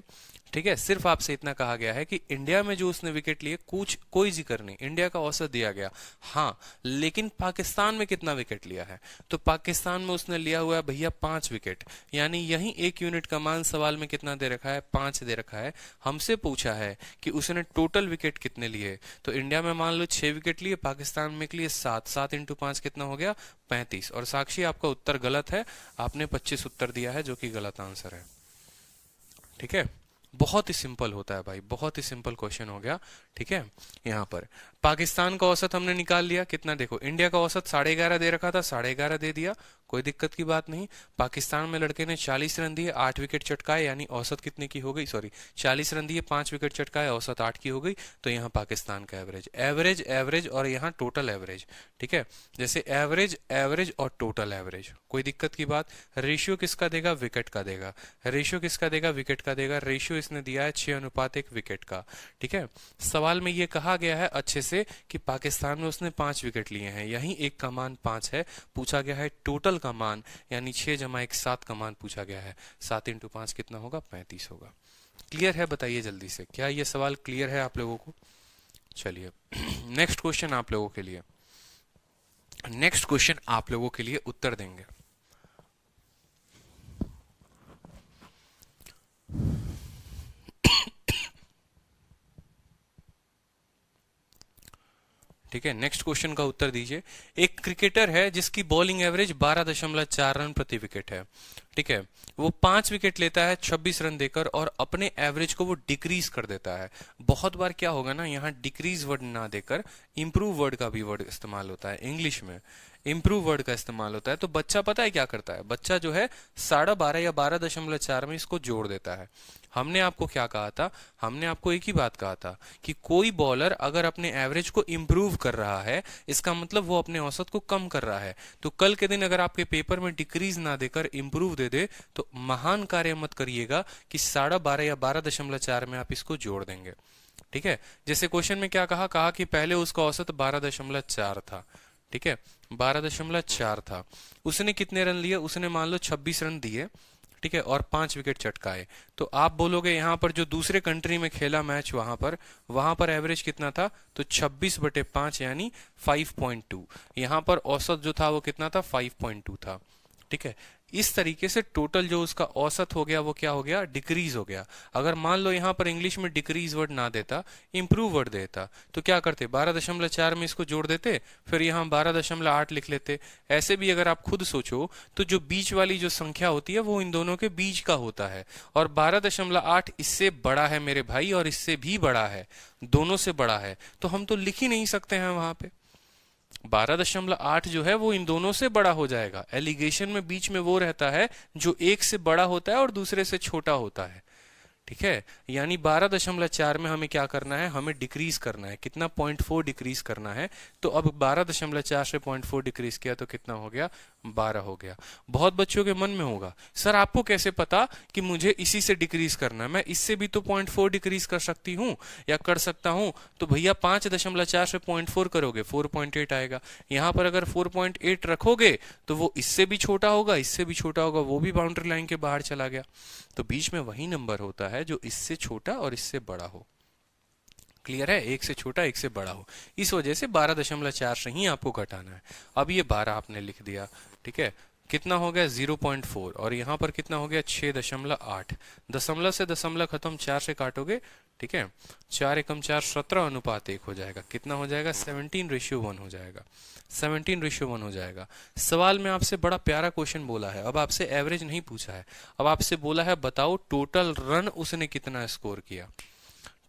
ठीक है, सिर्फ आपसे इतना कहा गया है कि इंडिया में जो उसने विकेट लिए कुछ कोई जिक्र नहीं, इंडिया का औसत दिया गया। हाँ, लेकिन पाकिस्तान में कितना विकेट लिया है? तो पाकिस्तान में उसने लिया हुआ है भैया 5 विकेट, यानी यही 1 यूनिट का मान सवाल में कितना दे रखा है? 5 दे रखा है। हमसे पूछा है कि उसने टोटल विकेट कितने लिए, तो इंडिया में मान लो 6 विकेट लिए, पाकिस्तान में लिए 7, 7 × 5 कितना हो गया? 35। और साक्षी आपका उत्तर गलत है, आपने 25 उत्तर दिया है, जो कि गलत आंसर है। ठीक है, बहुत ही सिंपल होता है भाई, बहुत ही सिंपल क्वेश्चन हो गया। ठीक है, यहाँ पर पाकिस्तान का औसत हमने निकाल लिया, कितना देखो, इंडिया का औसत 11.5 दे रखा था, 11.5 दे दिया, कोई दिक्कत की बात नहीं। पाकिस्तान में लड़के ने 40 रन दिए, 8 विकेट चटकाए, यानी औसत कितने की हो गई? सॉरी, 40 रन दिए, 5 विकेट चटकाए, औसत 8 की हो गई। तो यहाँ पाकिस्तान का एवरेज, एवरेज, एवरेज, और यहाँ टोटल एवरेज। ठीक है, जैसे एवरेज, एवरेज और टोटल एवरेज, कोई दिक्कत की बात। रेशियो किसका देगा? विकेट का देगा। रेशियो किसका देगा? विकेट का देगा। रेशियो इसने दिया है 6:1 विकेट का। ठीक है, सवाल में ये कहा गया है अच्छे से कि पाकिस्तान में उसने 5 विकेट लिए हैं, यही एक का मान 5 है। पूछा गया है टोटल का मान, यानी 6 + 1 7 का मान पूछा गया है। 7 × 5 कितना होगा? 35 होगा। क्लियर है? बताइए जल्दी से, क्या ये सवाल क्लियर है आप लोगों को? चलिए नेक्स्ट क्वेश्चन आप लोगों के लिए, नेक्स्ट क्वेश्चन आप लोगों के लिए उत्तर देंगे। ठीक है, नेक्स्ट क्वेश्चन का उत्तर दीजिए। एक क्रिकेटर है जिसकी बॉलिंग एवरेज 12.4 रन प्रति विकेट है। ठीक है, वो 5 विकेट लेता है 26 रन देकर, और अपने एवरेज को वो डिक्रीज कर देता है। बहुत बार क्या होगा ना, यहाँ डिक्रीज वर्ड ना देकर इंप्रूव वर्ड का भी वर्ड इस्तेमाल होता है इंग्लिश में, इंप्रूव वर्ड का इस्तेमाल होता है। तो बच्चा पता है क्या करता है? बच्चा जो है 12.5 या 12.4 में इसको जोड़ देता है। हमने आपको क्या कहा था? हमने आपको एक ही बात कहा था कि कोई बॉलर अगर अपने एवरेज को इंप्रूव कर रहा है, इसका मतलब वो अपने औसत को कम कर रहा है। तो कल के दिन अगर आपके पेपर में डिक्रीज ना देकर इंप्रूव दे दे तो महान कार्य मत करिएगा कि 12.5 या 12.4 में आप इसको जोड़ देंगे। ठीक है, जैसे क्वेश्चन में क्या कहा? कहा कि पहले उसका औसत 12.4 था। ठीक है, 12.4 था। उसने कितने रन लिए? उसने मान लो 26 रन दिए, ठीक है, और 5 विकेट चटकाए। तो आप बोलोगे यहाँ पर जो दूसरे कंट्री में खेला मैच, वहां पर एवरेज कितना था? तो 26/5 यानी 5.2। यहाँ पर औसत जो था वो कितना था? 5.2 था। ठीक है, इस तरीके से टोटल जो उसका औसत हो गया वो क्या हो गया, डिक्रीज हो गया। अगर मान लो यहाँ पर इंग्लिश में डिक्रीज वर्ड ना देता, इंप्रूव वर्ड देता, तो क्या करते, 12.4 में इसको जोड़ देते, फिर यहाँ 12.8 लिख लेते। ऐसे भी अगर आप खुद सोचो तो जो बीच वाली जो संख्या होती है वो इन दोनों के बीच का होता है, और 12.8 इससे बड़ा है मेरे भाई, और इससे भी बड़ा है, दोनों से बड़ा है, तो हम तो लिख ही नहीं सकते हैं वहां पे। 12.8 जो है वो इन दोनों से बड़ा हो जाएगा। एलिगेशन में बीच में वो रहता है जो एक से बड़ा होता है और दूसरे से छोटा होता है, ठीक है। यानी 12.4 में हमें क्या करना है, हमें डिक्रीज करना है, कितना, 0.4 डिक्रीज करना है। तो अब 12.4 से 0.4 डिक्रीज किया तो कितना हो गया, 12 हो गया। बहुत बच्चों के मन में होगा, सर आपको कैसे पता कि मुझे इसी से डिक्रीज करना है, मैं इससे भी तो 0.4 डिक्रीज कर सकती हूँ या कर सकता हूँ। तो भैया 5.4 से 0.4 करोगे 4.8 आएगा। यहाँ पर अगर 4.8 रखोगे तो वो इससे भी छोटा होगा, इससे भी छोटा होगा, वो भी बाउंड्री लाइन के बाहर चला गया। तो बीच में वही नंबर होता है जो इससे छोटा और इससे बड़ा हो। क्लियर है, एक से छोटा एक से बड़ा हो। इस वजह से 12.4 से ही आपको घटाना है। अब ये 12 आपने लिख दिया, ठीक है। कितना हो गया 0.4, और यहाँ पर कितना हो गया 6.8। दशमलव से दशमलव खत्म, 4 से काटोगे, ठीक है, 4 एकम 4 17:1 हो जाएगा। कितना हो जाएगा 17:1 हो जाएगा, 17:1 हो जाएगा। सवाल में आपसे बड़ा प्यारा क्वेश्चन बोला है, अब आपसे एवरेज नहीं पूछा है, अब आपसे बोला है बताओ टोटल रन उसने कितना स्कोर किया,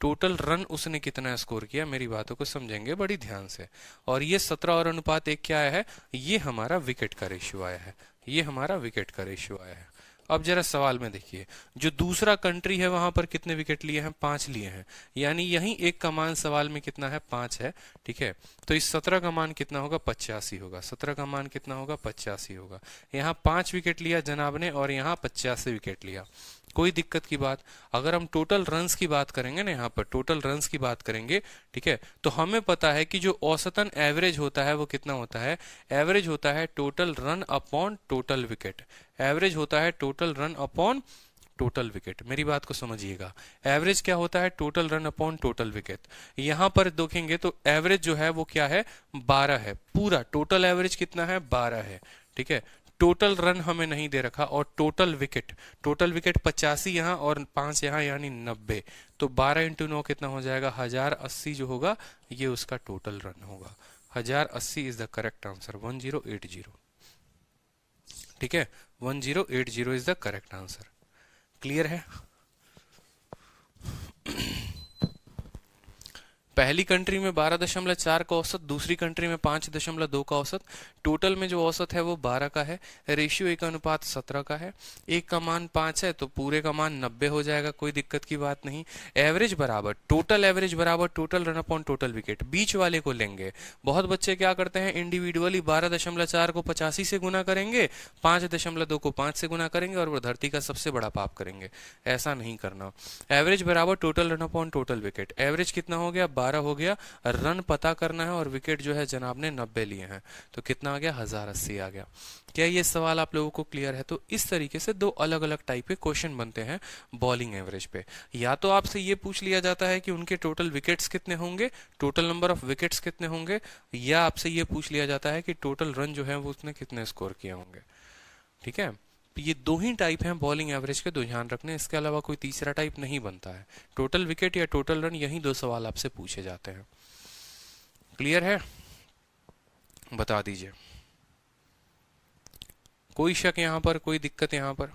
टोटल रन उसने कितना स्कोर किया। मेरी बातों को समझेंगे बड़ी ध्यान से। और ये 17:1 क्या आया है, ये हमारा विकेट का रेशियो आया है, ये हमारा विकेट का रेशियो आया है। अब जरा सवाल में देखिए, जो दूसरा कंट्री है वहां पर कितने विकेट लिए हैं, 5 लिए हैं, यानी यही एक का मान सवाल में कितना है, 5 है, ठीक है। तो इस 17 का मान कितना होगा, 85 होगा। 17 का मान कितना होगा, 85 होगा। यहाँ 5 विकेट लिया जनाब ने और यहाँ 85 विकेट लिया, कोई दिक्कत की बात। अगर हम टोटल रन्स की बात करेंगे ना, यहाँ पर टोटल रन्स की बात करेंगे, ठीक है, तो हमें पता है कि जो औसतन एवरेज होता है वो कितना होता है, एवरेज होता है total run upon total wicket, average होता है total run upon total wicket. मेरी बात को समझिएगा, एवरेज क्या होता है, total run upon total wicket. यहाँ पर देखेंगे तो एवरेज जो है वो क्या है, 12 है, पूरा टोटल एवरेज कितना है, 12 है, ठीक है। टोटल रन हमें नहीं दे रखा, और टोटल विकेट 85 यहाँ और 5 यहाँ, यानी 90। तो 12 इंटू 9 कितना हो जाएगा, 1080 जो होगा ये उसका टोटल रन होगा। 1080 इज द करेक्ट आंसर, 1080, ठीक है, 1080 is the correct answer. Clear है। पहली कंट्री में 12.4 का औसत, दूसरी कंट्री में 5.2 का औसत, टोटल में जो औसत है वो 12 का है, रेशियो 1:17 का है, एक का मान 5 है तो पूरे का मान 90 हो जाएगा, कोई दिक्कत की बात नहीं। एवरेज बराबर टोटल एवरेज बराबर total run upon total wicket, बीच वाले को लेंगे। बहुत बच्चे क्या करते हैं, इंडिविजुअली 12.4 को 85 से गुना करेंगे, 5.2 को 5 से गुना करेंगे और वो धरती का सबसे बड़ा पाप करेंगे। ऐसा नहीं करना। एवरेज बराबर total run upon total wicket, average कितना हो गया, 12 हो गया, रन पता करना है और विकेट जो है जनाब ने 90 लिए हैं, तो कितना आ गया, 1080 आ गया। क्या ये सवाल आप लोगों को क्लियर है। तो इस तरीके से दो अलग अलग टाइप के क्वेश्चन बनते हैं बॉलिंग एवरेज पे। या तो आपसे ये पूछ लिया जाता है कि उनके टोटल विकेट्स कितने होंगे, टोटल नंबर ऑफ विकेट्स कितने होंगे, या आपसे ये पूछ लिया जाता है कि टोटल रन जो है वो उसने कितने स्कोर किए होंगे, ठीक है। ये दो ही टाइप हैं बॉलिंग एवरेज के, दो ध्यान रखने, इसके अलावा कोई तीसरा टाइप नहीं बनता है। टोटल विकेट या टोटल रन, यही दो सवाल आपसे पूछे जाते हैं। क्लियर है, बता दीजिए। कोई शक यहां पर, कोई दिक्कत यहां पर।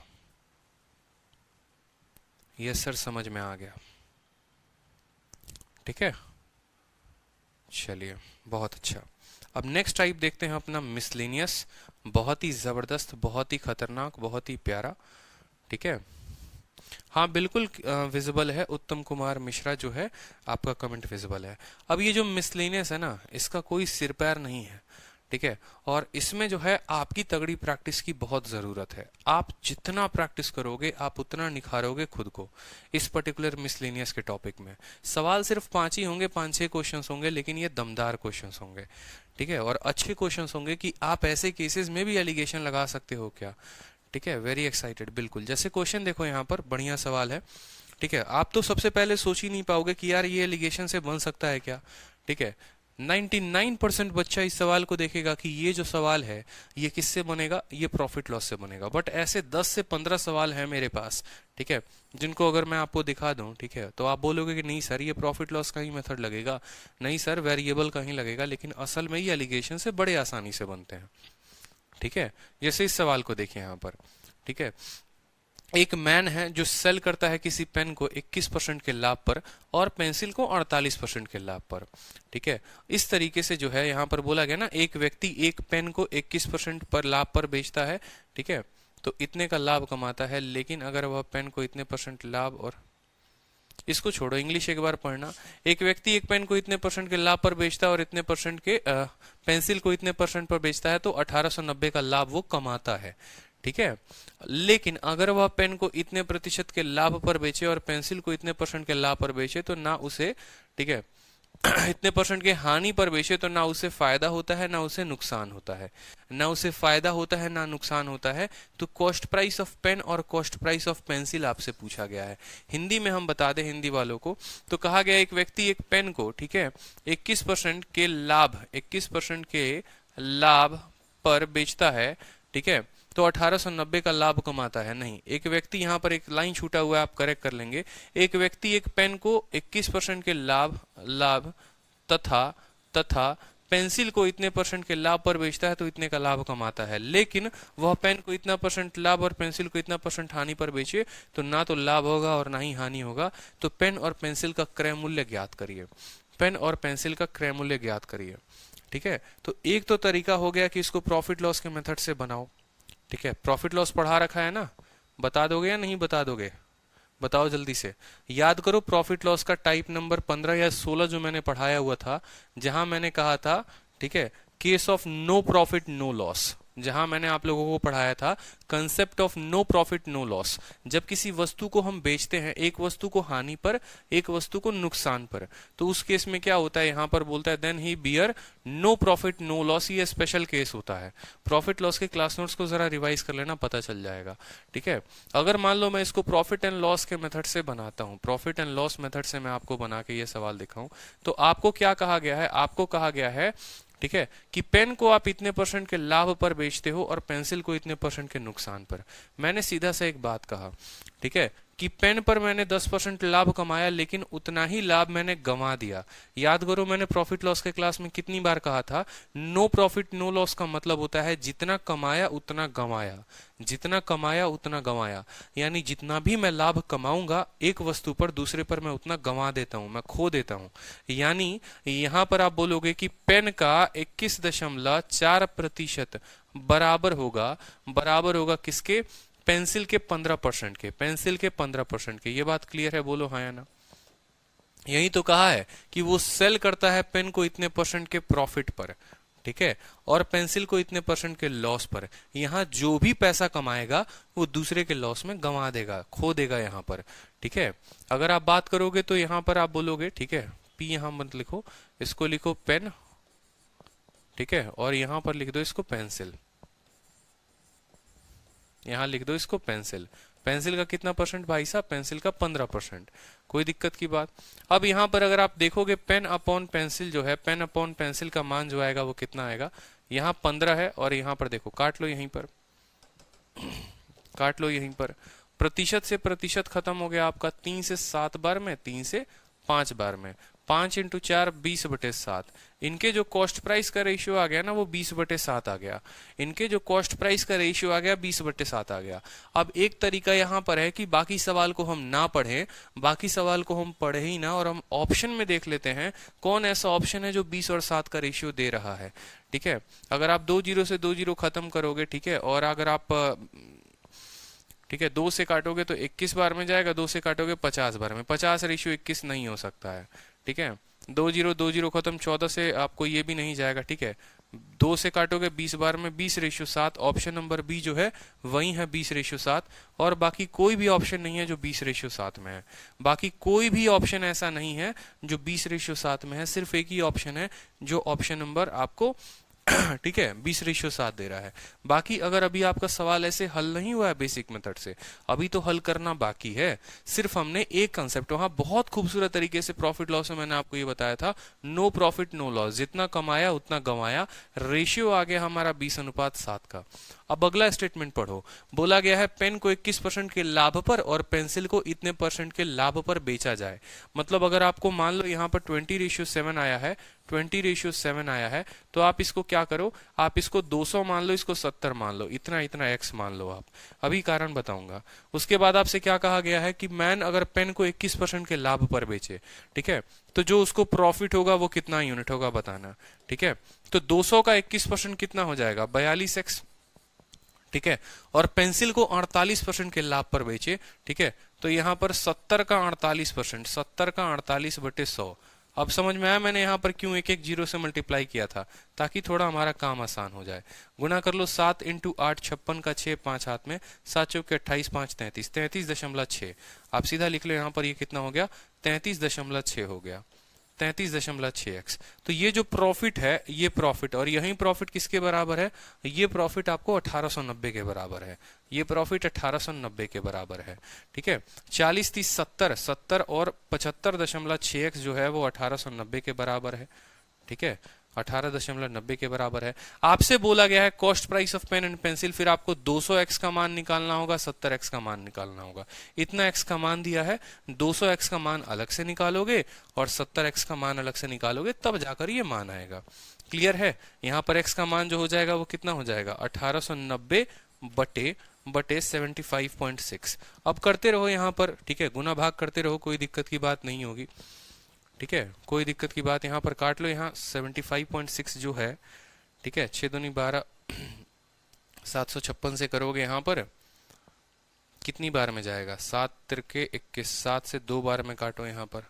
यस सर, समझ में आ गया, ठीक है। चलिए बहुत अच्छा। अब नेक्स्ट टाइप देखते हैं अपना मिसलेनियस, बहुत ही जबरदस्त, बहुत ही खतरनाक, बहुत ही प्यारा, ठीक है। हाँ बिल्कुल विजिबल है, उत्तम कुमार मिश्रा जो है आपका कमेंट विजिबल है। अब ये जो मिसलेनियस है ना, इसका कोई सिर पैर नहीं है, ठीक है, और इसमें जो है आपकी तगड़ी प्रैक्टिस की बहुत जरूरत है। आप जितना प्रैक्टिस करोगे आप उतना निखारोगे खुद को इस पर्टिकुलर मिसलेनियस के टॉपिक में। सवाल सिर्फ 5 ही होंगे, 5-6 क्वेश्चंस होंगे, लेकिन ये दमदार क्वेश्चंस होंगे, ठीक है, और अच्छे क्वेश्चंस होंगे कि आप ऐसे केसेस में भी एलिगेशन लगा सकते हो क्या, ठीक है। वेरी एक्साइटेड, बिल्कुल। जैसे क्वेश्चन देखो यहाँ पर, बढ़िया सवाल है, ठीक है। आप तो सबसे पहले सोच ही नहीं पाओगे कि यार ये एलिगेशन से बन सकता है क्या, ठीक है। 99% बच्चा इस सवाल को देखेगा कि ये जो सवाल है ये किससे बनेगा, ये प्रॉफिट लॉस से बनेगा। बट ऐसे 10 से 15 सवाल हैं मेरे पास, ठीक है, जिनको अगर मैं आपको दिखा दूं, ठीक है, तो आप बोलोगे कि नहीं सर ये प्रॉफिट लॉस का ही मेथड लगेगा, नहीं सर वेरिएबल का ही लगेगा, लेकिन असल में ये एलिगेशन से बड़े आसानी से बनते हैं, ठीक है। जैसे इस सवाल को देखिए यहाँ पर, ठीक है, एक मैन है जो सेल करता है किसी पेन को 21% के लाभ पर और पेंसिल को 48% के लाभ पर, ठीक है। इस तरीके से जो है यहाँ पर बोला गया ना, एक व्यक्ति एक पेन को 21% पर लाभ पर बेचता है, ठीक है, तो इतने का लाभ कमाता है, लेकिन अगर वह पेन को इतने % लाभ, और इसको छोड़ो, इंग्लिश एक बार पढ़ना, एक व्यक्ति एक पेन को इतने % के लाभ पर बेचता है और इतने % के पेंसिल को इतने % पर बेचता है, तो 1890 का लाभ वो कमाता है, ठीक है। लेकिन अगर वह पेन को इतने % के लाभ पर बेचे और पेंसिल को इतने % के लाभ पर बेचे तो ना उसे, ठीक है, इतने % के हानि पर बेचे तो ना उसे फायदा होता है ना उसे नुकसान होता है, ना उसे फायदा होता है ना नुकसान होता है। तो कॉस्ट प्राइस ऑफ पेन और कॉस्ट प्राइस ऑफ पेंसिल आपसे पूछा गया है। हिंदी में हम बता दें हिंदी वालों को, तो कहा गया एक व्यक्ति एक पेन को, ठीक है, 21% के लाभ, 21% के लाभ पर बेचता है, ठीक है, तो 1890 का लाभ कमाता है। नहीं, एक व्यक्ति, यहाँ पर एक लाइन छूटा हुआ है, आप करेक्ट कर लेंगे, एक व्यक्ति एक पेन को 21% के लाभ तथा पेंसिल को इतने % के लाभ पर बेचता है तो इतने का लाभ कमाता है, लेकिन वह पेन को इतना % लाभ और पेंसिल को इतना % हानि पर बेचे तो ना तो लाभ होगा और ना ही हानि होगा। तो पेन और पेंसिल का क्रय मूल्य ज्ञात करिए, पेन और पेंसिल का क्रय मूल्य ज्ञात करिए, ठीक है। तो एक तो तरीका हो गया कि इसको प्रॉफिट लॉस के मेथड से बनाओ, ठीक है। प्रॉफिट लॉस पढ़ा रखा है ना, बता दोगे या नहीं बता दोगे, बताओ जल्दी से, याद करो प्रॉफिट लॉस का टाइप नंबर 15 या 16 जो मैंने पढ़ाया हुआ था, जहां मैंने कहा था, ठीक है, case of no profit no loss, जहां मैंने आप लोगों को पढ़ाया था concept of no profit no loss. जब किसी वस्तु को हम बेचते हैं, एक वस्तु को हानि पर एक वस्तु को नुकसान पर, तो उस केस में क्या होता है, यहां पर बोलता है then he bear no profit no loss. ये स्पेशल केस होता है। प्रॉफिट लॉस के क्लास नोट्स को जरा रिवाइज कर लेना, पता चल जाएगा, ठीक है। अगर मान लो मैं इसको प्रॉफिट एंड लॉस के मेथड से बनाता हूं, प्रॉफिट एंड लॉस मेथड से मैं आपको बना के ये सवाल दिखाऊं, तो आपको क्या कहा गया है, आपको कहा गया है, ठीक है, कि पेन को आप इतने % के लाभ पर बेचते हो और पेंसिल को इतने % के नुकसान पर। मैंने सीधा सा एक बात कहा, ठीक है, कि पेन पर मैंने 10% लाभ कमाया, लेकिन उतना ही लाभ मैंने गंवा दिया। याद करो मैंने प्रॉफिट लॉस के क्लास में कितनी बार कहा था, नो प्रॉफिट नो लॉस का मतलब होता है जितना कमाया उतना गंवाया, जितना कमाया उतना गंवाया, यानी जितना भी मैं लाभ कमाऊंगा एक वस्तु पर, दूसरे पर मैं उतना गंवा देता हूं, मैं खो देता हूं। यानी यहां पर आप बोलोगे कि पेन का 21.4% बराबर होगा किसके, पेंसिल के 15% के, पेंसिल के 15% के। ये बात क्लियर है, बोलो हाँ या ना। यही तो कहा है कि वो सेल करता है पेन को इतने % के प्रॉफिट पर, ठीक है, और पेंसिल को इतने % के लॉस पर। यहां जो भी पैसा कमाएगा वो दूसरे के लॉस में गंवा देगा, खो देगा यहां पर, ठीक है। अगर आप बात करोगे तो यहां पर आप बोलोगे, ठीक है, पी यहां मत लिखो, इसको लिखो पेन, ठीक है, और यहां पर लिख दो इसको पेंसिल, यहां लिख दो इसको पेंसिल। पेंसिल का कितना % भाई साहब, पेंसिल का 15%, कोई दिक्कत की बात। अब यहां पर अगर आप देखोगे पेन अपॉन पेंसिल जो है, पेन अपॉन पेंसिल का मान जो आएगा वो कितना आएगा, यहां 15 है और यहां पर देखो काट लो, यहीं पर काट लो, यहीं पर प्रतिशत से प्रतिशत खत्म हो गया आपका 3 से 7 बार में, 3 से 5 बार में, 5 × 4 20/7। इनके जो कॉस्ट प्राइस का रेशियो आ गया ना वो 20/7 आ गया, इनके जो कॉस्ट प्राइस का रेशियो आ गया 20/7 आ गया। अब एक तरीका यहाँ पर है कि बाकी सवाल को हम ना पढ़ें, बाकी सवाल को हम पढ़े ही ना, और हम ऑप्शन में देख लेते हैं कौन ऐसा ऑप्शन है जो 20 और 7 का रेशियो दे रहा है, ठीक है। अगर आप 2 0 से 2 0 खत्म करोगे, ठीक है, और अगर आप, ठीक है, 2 से काटोगे तो 21 बार में जाएगा, 2 से काटोगे 50 बार में, 50/21 नहीं हो सकता है, ठीक है। 2 0 खत्म, 14 से आपको ये भी नहीं जाएगा, ठीक है। 2 से काटोगे 20 बार में, 20/7। ऑप्शन नंबर बी जो है वही है 20/7, और बाकी कोई भी ऑप्शन नहीं है जो 20/7 में है। बाकी कोई भी ऑप्शन ऐसा नहीं है जो 20/7 में है, सिर्फ एक ही ऑप्शन है जो ऑप्शन नंबर आपको ठीक है, 20:7 दे रहा है। बाकी अगर अभी आपका सवाल ऐसे हल नहीं हुआ है बेसिक मेथड से, अभी तो हल करना बाकी है। सिर्फ हमने एक कंसेप्ट वहां बहुत खूबसूरत तरीके से प्रॉफिट लॉस में मैंने आपको ये बताया था, नो प्रॉफिट नो लॉस, जितना कमाया उतना गंवाया। रेशियो आ गया हमारा 20:7 का। अब अगला स्टेटमेंट पढ़ो, बोला गया है पेन को 21% के लाभ पर और पेंसिल को इतने % के लाभ पर बेचा जाए। मतलब अगर आपको मान लो यहाँ पर 20:7 आया है, 20:7 आया है, तो आप इसको क्या करो, आप इसको 200 मान लो, इसको 70 मान लो, इतना इतना x मान लो आप। अभी कारण बताऊंगा। उसके बाद आपसे क्या कहा गया है कि मैन अगर पेन को 21% के लाभ पर बेचे, ठीक है, तो जो उसको प्रॉफिट होगा वो कितना यूनिट होगा बताना। ठीक है, तो 200 का 21% कितना हो जाएगा, 42x। ठीक है, और पेंसिल को 48% के लाभ पर बेचे, ठीक है, तो यहां पर 70 का 48%, 70 का 48/100। अब समझ में आया मैंने यहाँ पर क्यों एक एक जीरो से मल्टीप्लाई किया था, ताकि थोड़ा हमारा काम आसान हो जाए। गुना कर लो, 7 × 8 56 का 6, 5 हाथ में, 7 चौके 28, 5 33, 33.6। आप सीधा लिख लो यहाँ पर, ये कितना हो गया, 33.6 हो गया, 33.6x। तो ये जो प्रॉफिट है, ये प्रॉफिट, और यही प्रॉफिट किसके बराबर है, ये प्रॉफिट आपको 1890 के बराबर है। ये प्रॉफिट 1890 के बराबर है। ठीक है, 40 30 70, 70 और 75.6x जो है वो 1890 के बराबर है। ठीक है, 18.90 के बराबर है। आपसे बोला गया है cost price of pen and pencil, फिर आपको 200x का मान निकालना होगा, 70x का मान निकालना होगा। इतना x का मान दिया है, 200x का मान अलग से निकालोगे और 70x का मान अलग से निकालोगे, तब जाकर ये मान आएगा। क्लियर है? यहाँ पर x का मान जो हो जाएगा वो कितना हो जाएगा, 1890 बटे 75.6। अब करते रहो यहाँ पर, ठीक है, गुना भाग करते रहो, कोई दिक्कत की बात नहीं होगी। ठीक है, कोई दिक्कत की बात, यहाँ पर काट लो, यहाँ 75.6 जो है, ठीक है, 6 दूनी 12, 756 से करोगे यहाँ पर कितनी बार में जाएगा, 7 तिरके 21, 7 से 2 बार में काटो यहाँ पर।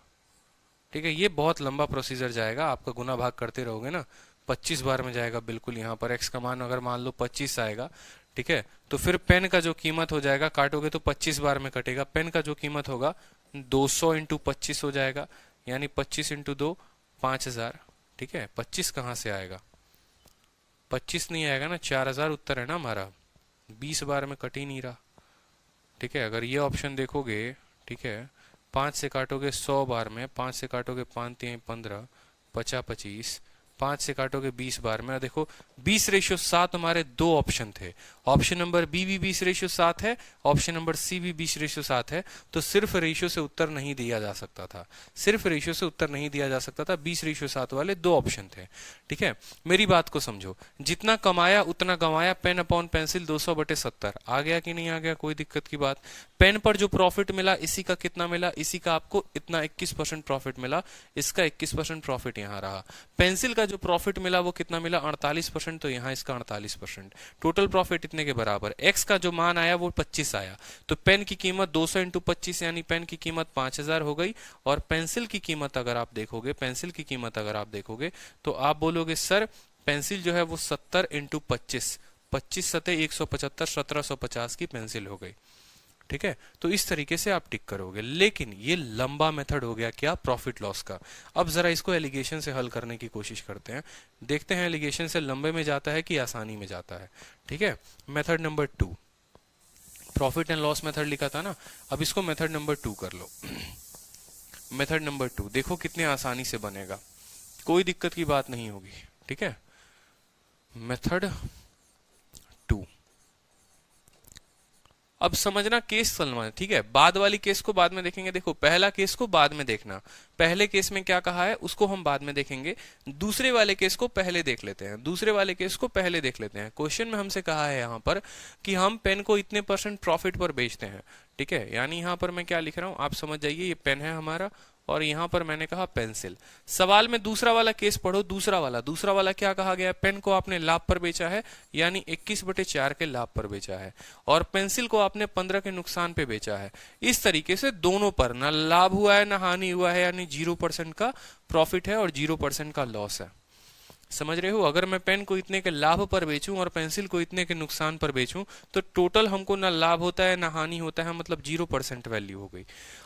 ठीक है, ये बहुत लंबा प्रोसीजर जाएगा, आपका गुना भाग करते रहोगे ना, 25 बार में जाएगा बिल्कुल। यहाँ पर x का मान अगर मान लो 25 आएगा, ठीक है, तो फिर पेन का जो कीमत हो जाएगा, काटोगे तो 25 बार में कटेगा, पेन का जो कीमत होगा 200 × 25 हो जाएगा, यानी 25 × 2 5000। ठीक है, 25 कहाँ से आएगा, 25 नहीं आएगा ना, 4000 उत्तर है ना हमारा, 20 बार में कट ही नहीं रहा। ठीक है, अगर ये ऑप्शन देखोगे, ठीक है, 5 से काटोगे 100 बार में, 5 से काटोगे 5 3 15, 50 25, 5 से काटोगे 20 बार में। देखो 20:7 हमारे दो ऑप्शन थे, ऑप्शन नंबर बी भी 20:7 है, ऑप्शन नंबर सी भी 20:7 है। तो सिर्फ रेशियो से उत्तर नहीं दिया जा सकता था, सिर्फ रेशियो से उत्तर नहीं दिया जा सकता था, 20:7 वाले दो ऑप्शन थे। ठीक है, मेरी बात को समझो, जितना कमाया उतना गंवाया, पेन अपॉन पेंसिल 200/70 आ गया कि नहीं आ गया, कोई दिक्कत की बात। पेन पर जो प्रॉफिट मिला, इसी का कितना मिला, इसी का आपको इतना 21% प्रॉफिट मिला, इसका 21% प्रॉफिट यहाँ रहा। पेंसिल का जो प्रॉफिट मिला वो कितना मिला, 48%, तो यहाँ इसका 48%। टोटल प्रॉफिट इतने के बराबर। एक्स का जो मान आया वो 25 आया, तो पेन की कीमत 200 × 25 यानी पेन की कीमत 5000 हो गई। और पेंसिल की कीमत अगर आप देखोगे, पेंसिल की कीमत अगर आप देखोगे तो आप बोलोगे सर पेंसिल जो है वो 70 × 25, 25 सतह 175, 1750 की पेंसिल हो गई। ठीक है, तो इस तरीके से आप टिक करोगे। लेकिन ये लंबा मेथड हो गया क्या, प्रॉफिट लॉस का। अब जरा इसको एलिगेशन से हल करने की कोशिश करते हैं, देखते हैं एलिगेशन से लंबे में जाता है कि आसानी में जाता है। ठीक है, method number 2, profit and loss method लिखा था ना, अब इसको मेथड नंबर 2 कर लो। मेथड नंबर 2 देखो कितने आसानी से बनेगा, कोई दिक्कत की बात नहीं होगी। ठीक है, मेथड 2। अब समझना केस समझना, ठीक है, बाद वाली केस को बाद में देखेंगे। देखो पहला केस को बाद में देखना, पहले केस में क्या कहा है उसको हम बाद में देखेंगे, दूसरे वाले केस को पहले देख लेते हैं, दूसरे वाले केस को पहले देख लेते हैं। क्वेश्चन में हमसे कहा है यहाँ पर कि हम पेन को इतने % प्रॉफिट पर बेचते हैं। ठीक है, यानी यहाँ पर मैं क्या लिख रहा हूँ आप समझ जाइए, ये पेन है हमारा और यहाँ पर मैंने कहा पेंसिल। सवाल में दूसरा वाला केस पढ़ो, दूसरा वाला क्या कहा गया, पेन को आपने लाभ पर बेचा है, यानी 21/4 के लाभ पर बेचा है, और पेंसिल को आपने 15 के नुकसान पे बेचा है। इस तरीके से दोनों पर ना लाभ हुआ है ना हानि हुआ है, यानी 0% का प्रॉफिट है और 0% का लॉस है। समझ रहे हो? अगर मैं पेन को इतने के लाभ पर बेचूं और पेंसिल को इतने के नुकसान पर बेचूं तो टोटल हमको ना लाभ होता है ना हानि होता है, मतलब 0% वैल्यू हो गई।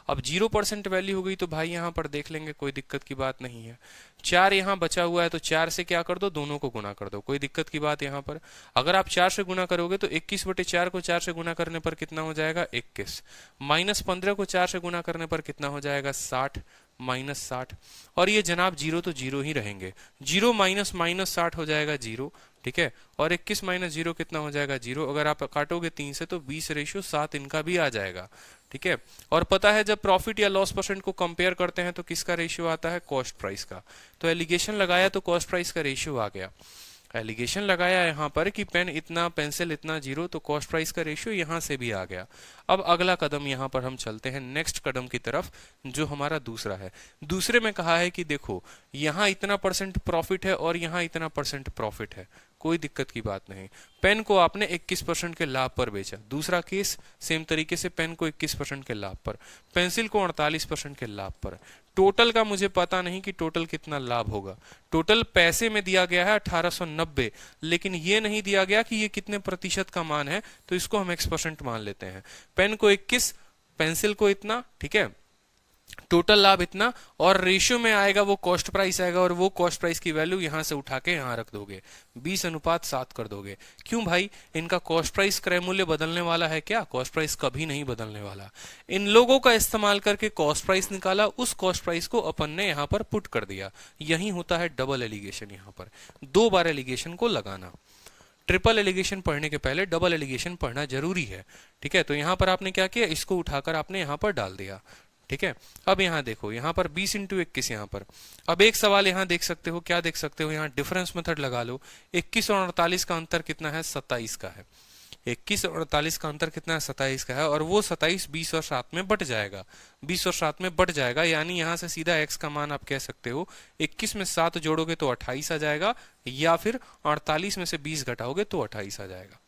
अब 0% वैल्यू हो गई तो भाई यहाँ पर देख लेंगे, कोई दिक्कत की बात नहीं है। 4 यहाँ बचा हुआ है तो 4 से क्या कर दो, दोनों को गुना कर दो, कोई दिक्कत की बात यहाँ पर। अगर आप 4 से गुना करोगे तो 21/4 को 4 से गुना करने पर कितना हो जाएगा, 21। -15 को 4 से गुना करने पर कितना हो जाएगा, 60, -60। और ये जनाब जीरो तो जीरो ही रहेंगे, 0 माइनस माइनस 60 हो जाएगा 0, ठीक है। और 21 माइनस 0 कितना हो जाएगा, 0। अगर आप काटोगे 3 से तो 20:7 इनका भी आ जाएगा, ठीक है। और पता है जब प्रॉफिट या लॉस परसेंट को कंपेयर करते हैं तो किसका रेशियो आता है, कॉस्ट प्राइस का। तो एलिगेशन लगाया तो कॉस्ट प्राइस का रेशियो आ गया। एलिगेशन लगाया यहाँ पर कि पेन इतना पेंसिल इतना 0, तो कॉस्ट प्राइस का रेशियो यहाँ से भी आ गया। अब अगला कदम यहाँ पर हम चलते हैं नेक्स्ट कदम की तरफ, जो हमारा दूसरा है। दूसरे में कहा है कि देखो यहाँ इतना % प्रॉफिट है और यहाँ इतना % प्रॉफिट है, कोई दिक्कत की बात नहीं। पेन को आपने 21% के लाभ पर बेचा। दूसरा केस सेम तरीके से, पेन को 21% के लाभ पर, पेंसिल को 48% के लाभ पर। टोटल का मुझे पता नहीं कि टोटल कितना लाभ होगा। टोटल पैसे में दिया गया है 1890, लेकिन ये नहीं दिया गया कि ये कितने प्रतिशत का मान है, तो इसको हम x% मान लेते हैं। पेन को 21, पेंसिल को इतना, ठीक है, टोटल लाभ इतना, और रेशियो में आएगा वो कॉस्ट प्राइस आएगा, और वो कॉस्ट प्राइस की वैल्यू यहां से उठा के यहां रख दोगे, 20:7 कर दोगे। क्यों भाई, इनका कॉस्ट प्राइस क्रय मूल्य बदलने वाला है क्या? कॉस्ट प्राइस कभी नहीं बदलने वाला। इन लोगों का इस्तेमाल करके कॉस्ट प्राइस निकाला, उस कॉस्ट प्राइस को अपन ने यहां पर पुट कर दिया। यही होता है डबल एलिगेशन। यहां पर 2 बार एलिगेशन को लगाना। ट्रिपल एलिगेशन पढ़ने के पहले डबल एलिगेशन पढ़ना जरूरी है, ठीक है। तो यहां पर आपने क्या किया, इसको उठाकर आपने यहां पर डाल दिया, ठीक है। अब यहाँ देखो, यहाँ पर 20 × 21 यहाँ पर। अब एक सवाल यहाँ देख सकते हो, क्या देख सकते हो, यहाँ डिफरेंस मेथड लगा लो। 21 और 48 का अंतर कितना है, 27 का है। 21 और 48 का अंतर कितना है, 27 का है। और वो 27 20 और 7 में बट जाएगा, 20 और 7 में बट जाएगा, यानी यहाँ से सीधा x का मान आप कह सकते हो 21 में 7 जोड़ोगे तो 28 आ जाएगा, या फिर 48 में से 20 घटाओगे तो 28 आ जाएगा।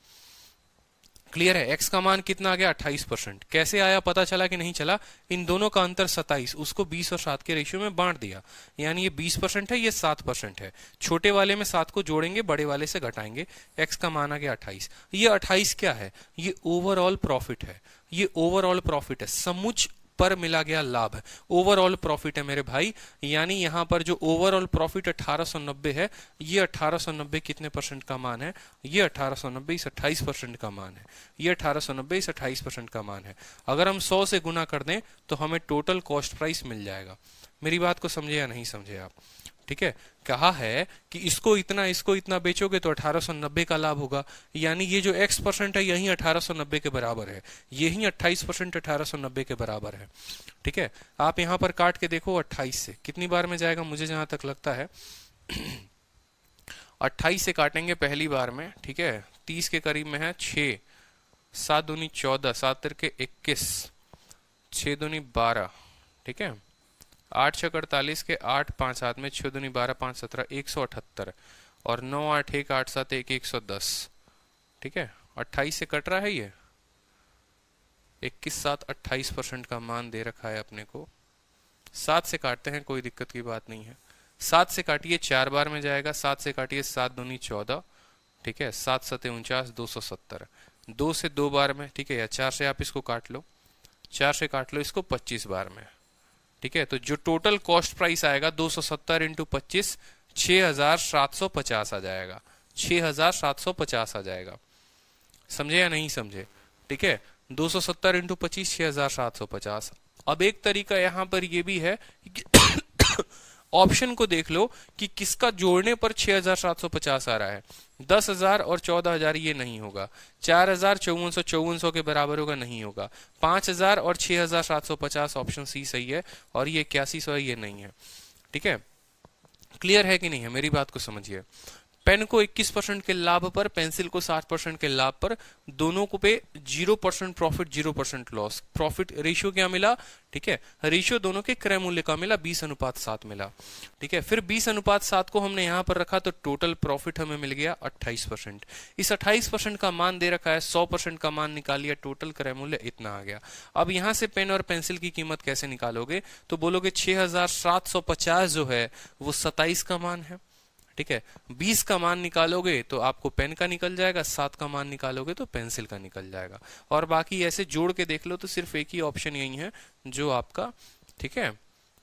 क्लियर है? x का मान कितना आ गया, 28%। कैसे आया पता चला कि नहीं चला? इन दोनों का अंतर 27, उसको 20 और 7 के रेशियो में बांट दिया, यानी ये 20% है, ये 7% है। छोटे वाले में 7 को जोड़ेंगे, बड़े वाले से घटाएंगे, x का मान आ गया 28। ये 28 क्या है, ये ओवरऑल प्रॉफिट है। ये ओवरऑल प्रॉफिट है, समुच्च पर मिला गया लाभ है, ओवरऑल प्रॉफिट है मेरे भाई। यानी यहां पर जो ओवरऑल प्रॉफिट 1890 है, ये 1890 कितने % का मान है, ये 1890 इस 28% का मान है, ये 1890 इस 28% का मान है। अगर हम 100 से गुना कर दें तो हमें टोटल कॉस्ट प्राइस मिल जाएगा। मेरी बात को समझे या नहीं समझे आप? ठीक है, कहा है कि इसको इतना बेचोगे तो 1890 का लाभ होगा, यानी ये जो x% है यही 1890 के बराबर है, यही 28% 1890 के बराबर है। ठीक है, आप यहां पर काट के देखो 28 से कितनी बार में जाएगा, मुझे जहां तक लगता है 28 से काटेंगे पहली बार में, ठीक है, 30 के करीब में है, 6 7 दूनी 14, 7 तिरके 21, 6 दूनी 12, ठीक है, 8 6 48 के 8 5 हाथ में, 6 दूनी 12 5 17 178, और 9 8 1 8 7 1 110। ठीक है, 28 से कट रहा है, ये 21 7 28% का मान दे रखा है अपने को। 7 से काटते हैं, कोई दिक्कत की बात नहीं है। 7 से काटिए 4 बार में जाएगा, 7 से काटिए 7 दूनी 14, ठीक है, 7 7 49 270, 2 से 2 बार में, ठीक है, या 4 से आप इसको काट लो, 4 से काट लो इसको 25 बार में। ठीक है, तो जो टोटल कॉस्ट प्राइस आएगा 270 × 25 6750 आ जाएगा, 6750 आ जाएगा। समझे या नहीं समझे? ठीक है, 270 × 25 6750। अब एक तरीका यहां पर ये भी है कि ऑप्शन को देख लो कि किसका जोड़ने पर 6750 आ रहा है। 10,000 और 14,000 ये नहीं होगा, 4,000 5400 के बराबर होगा, नहीं होगा। 5,000 और 6750 ऑप्शन सी सही है, और ये 8100 है, ये नहीं है। ठीक है, क्लियर है कि नहीं है? मेरी बात को समझिए। पेन को 21% के लाभ पर, पेंसिल को 60% के लाभ पर, दोनों को पे 0% प्रॉफिट 0% लॉस। प्रॉफिट रेशियो क्या मिला? ठीक है, रेशियो दोनों के क्रय मूल्य का मिला, 20:7 मिला। ठीक है, फिर 20:7 को हमने यहां पर रखा तो टोटल प्रॉफिट हमें मिल गया 28%। इस 28% का मान दे रखा है, 100% का मान निकाल लिया, टोटल क्रय मूल्य इतना आ गया। अब यहां से पेन और पेंसिल की कीमत कैसे निकालोगे? तो बोलोगे 6750 जो है वो 27 का मान है। ठीक है, 20 का मान निकालोगे तो आपको पेन का निकल जाएगा, 7 का मान निकालोगे तो पेंसिल का निकल जाएगा। और बाकी ऐसे जोड़ के देख लो तो सिर्फ एक ही ऑप्शन यही है जो आपका, ठीक है,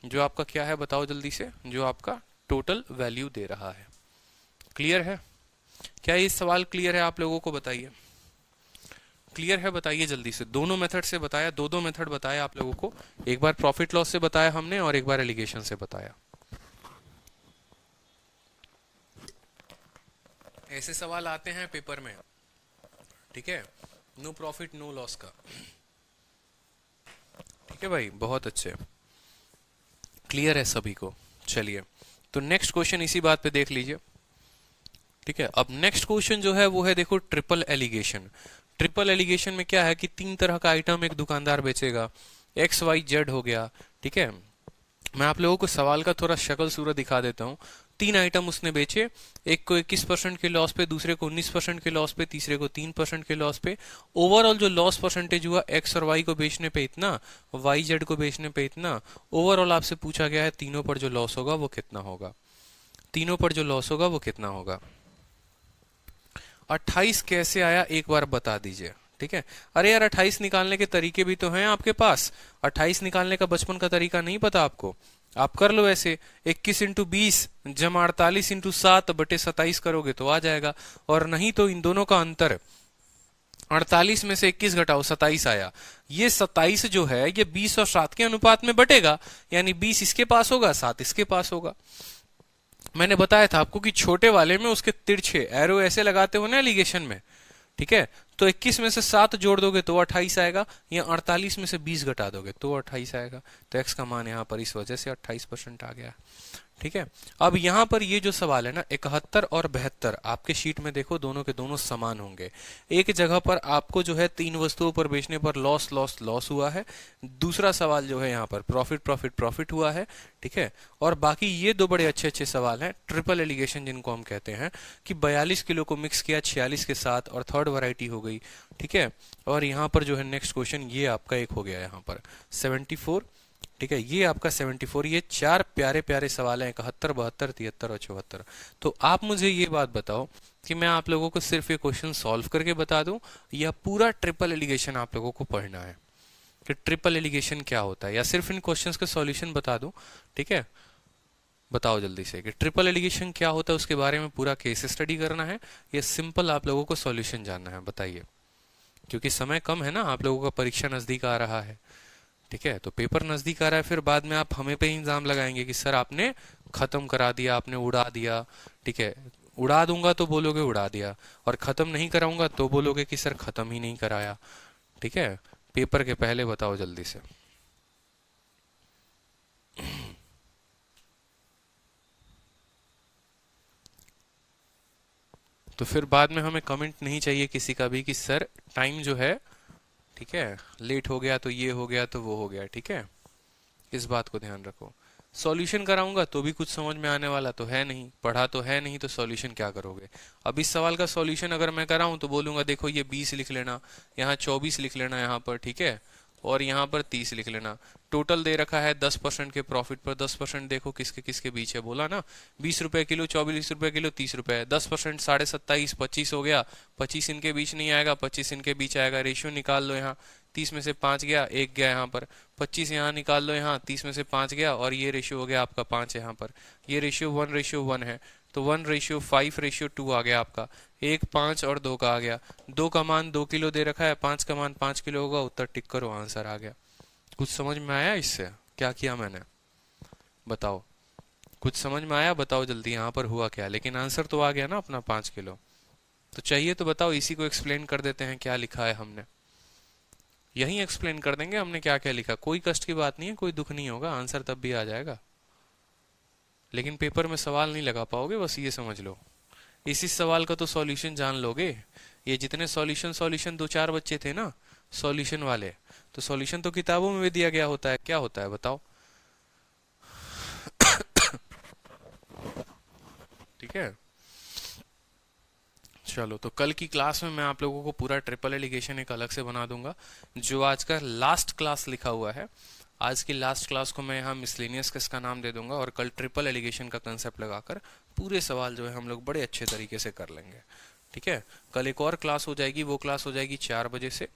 जो आपका क्या है बताओ जल्दी से, जो आपका टोटल वैल्यू दे रहा है। क्लियर है? क्या ये सवाल क्लियर है आप लोगों को? बताइए, क्लियर है? बताइए जल्दी से। दोनों मेथड से बताया, दो मेथड बताया आप लोगों को, एक बार प्रॉफिट लॉस से बताया हमने और एक बार एलिगेशन से बताया। ऐसे सवाल आते हैं पेपर में, ठीक है, नो प्रॉफिट नो लॉस का। ठीक है भाई, बहुत अच्छे, क्लियर है सभी को। चलिए, तो नेक्स्ट क्वेश्चन इसी बात पे देख लीजिए। ठीक है, अब नेक्स्ट क्वेश्चन जो है वो है, देखो, ट्रिपल एलिगेशन। ट्रिपल एलिगेशन में क्या है कि 3 तरह का आइटम एक दुकानदार बेचेगा, एक्स वाई जेड हो गया। ठीक है, मैं आप लोगों को सवाल का थोड़ा शक्ल सूरत दिखा देता हूँ। 3 आइटम उसने बेचे, एक को 21% के लॉस पे, दूसरे को 19% के लॉस पे, तीसरे को 3% के लॉस पे। ओवरऑल जो लॉस परसेंटेज हुआ एक्स और वाई को बेचने पे इतना, वाई जेड को बेचने पे इतना। ओवरऑल आपसे पूछा गया है तीनों पर जो लॉस होगा वो कितना होगा, तीनों पर जो लॉस होगा वो कितना होगा। 28 कैसे आया एक बार बता दीजिए। ठीक है, अरे यार 28 निकालने के तरीके भी तो हैं आपके पास। 28 निकालने का बचपन का तरीका नहीं पता आपको? आप कर लो ऐसे, 21 इंटू 20 जमा 48 इंटू 7 बटे 27 करोगे तो आ जाएगा। और नहीं तो इन दोनों का अंतर, 48 में से 21 घटाओ 27 आया। ये 27 जो है ये 20 और 7 के अनुपात में बटेगा, यानी 20 इसके पास होगा, 7 इसके पास होगा। मैंने बताया था आपको कि छोटे वाले में उसके तिरछे एरो ऐसे लगाते हो ना एलिगेशन में। ठीक है, तो 21 में से 7 जोड़ दोगे तो 28 आएगा, या 48 में से 20 घटा दोगे तो 28 आएगा। तो x का मान यहाँ पर इस वजह से 28% आ गया। ठीक है, अब यहाँ पर ये जो सवाल है ना, 71 और 72 आपके शीट में देखो दोनों के दोनों समान होंगे। एक जगह पर आपको जो है 3 वस्तुओं पर बेचने पर लॉस लॉस लॉस हुआ है, दूसरा सवाल जो है यहाँ पर प्रॉफिट प्रॉफिट प्रॉफिट हुआ है। ठीक है, और बाकी ये 2 बड़े अच्छे अच्छे सवाल हैं, ट्रिपल एलिगेशन जिनको हम कहते हैं, कि 42 किलो को मिक्स किया 46 के साथ और थर्ड वैरायटी हो गई। ठीक है, और यहाँ पर जो है नेक्स्ट क्वेश्चन ये आपका एक हो गया यहाँ पर 74। ठीक है, ये आपका 74। ये 4 प्यारे प्यारे सवाल हैं, 71, 72, 73 और 74। तो आप मुझे ये बात बताओ कि मैं आप लोगों को सिर्फ ये क्वेश्चन सॉल्व करके बता दूं या पूरा ट्रिपल एलिगेशन आप लोगों को पढ़ना है, कि ट्रिपल एलिगेशन क्या होता है, या सिर्फ इन क्वेश्चंस का सॉल्यूशन बता दूं? ठीक है, बताओ जल्दी से कि ट्रिपल एलिगेशन क्या होता है, उसके बारे में पूरा केस स्टडी करना है या सिंपल आप लोगों को सॉल्यूशन जानना है? बताइए, क्योंकि समय कम है ना, आप लोगों का परीक्षा नजदीक आ रहा है। ठीक है, तो पेपर नजदीक आ रहा है, फिर बाद में आप हमें पे इल्जाम लगाएंगे कि सर आपने खत्म करा दिया, आपने उड़ा दिया। ठीक है, उड़ा दूंगा तो बोलोगे उड़ा दिया, और खत्म नहीं कराऊंगा तो बोलोगे कि सर खत्म ही नहीं कराया। ठीक है, पेपर के पहले बताओ जल्दी से। तो फिर बाद में हमें कमेंट नहीं चाहिए किसी का भी कि सर टाइम जो है, ठीक है, लेट हो गया तो ये हो गया तो वो हो गया। ठीक है, इस बात को ध्यान रखो। सॉल्यूशन कराऊंगा तो भी कुछ समझ में आने वाला तो है नहीं, पढ़ा तो है नहीं, तो सॉल्यूशन क्या करोगे? अब इस सवाल का सॉल्यूशन अगर मैं कराऊं तो बोलूंगा देखो ये 20 लिख लेना, यहाँ 24 लिख लेना यहाँ पर, ठीक है, और यहाँ पर 30 लिख लेना। टोटल दे रखा है 10% के प्रॉफिट पर, 10% देखो किसके किसके बीच है, बोला ना 20 रुपए किलो, 24 रुपए किलो, 30 रुपए, 10% 27.5 25 हो गया। 25 इनके बीच नहीं आएगा, 25 इनके बीच आएगा। रेशियो निकाल लो, यहाँ 30 में से 5 गया, 1 गया यहाँ पर, 25 यहाँ निकाल लो, यहाँ 30 में से 5 गया, और ये रेशियो हो गया आपका 5 यहाँ पर। ये रेशियो 1:1 है, तो 1:5:2 आ गया आपका। 1, 5 और 2 का आ गया। 2 का मान 2 किलो दे रखा है, 5 का मान 5 किलो होगा। उत्तर टिक करो, आंसर आ गया। कुछ समझ में आया इससे? क्या किया मैंने बताओ? कुछ समझ में आया? बताओ जल्दी, यहाँ पर हुआ क्या? लेकिन आंसर तो आ गया ना अपना 5 किलो। तो चाहिए तो बताओ, इसी को एक्सप्लेन कर देते हैं क्या लिखा है हमने। यही एक्सप्लेन कर देंगे हमने क्या क्या लिखा। कोई कष्ट की बात नहीं है, कोई दुख नहीं होगा, आंसर तब भी आ जाएगा। लेकिन पेपर में सवाल नहीं लगा पाओगे, बस ये समझ लो। इसी सवाल का तो सॉल्यूशन जान लोगे। ये जितने सॉल्यूशन 2-4 बच्चे थे ना सॉल्यूशन वाले, तो सॉल्यूशन तो किताबों में भी दिया गया होता है। क्या होता है बताओ? ठीक है, चलो, तो कल की क्लास में मैं आप लोगों को पूरा ट्रिपल एलिगेशन एक अलग से बना दूंगा। जो आज का लास्ट क्लास लिखा हुआ है, आज की लास्ट क्लास को मैं यहाँ मिसलेनियस किसका नाम दे दूंगा और कल ट्रिपल एलिगेशन का कंसेप्ट लगाकर पूरे सवाल जो है हम लोग बड़े अच्छे तरीके से कर लेंगे। ठीक है, कल एक और क्लास हो जाएगी, वो क्लास हो जाएगी 4 बजे से,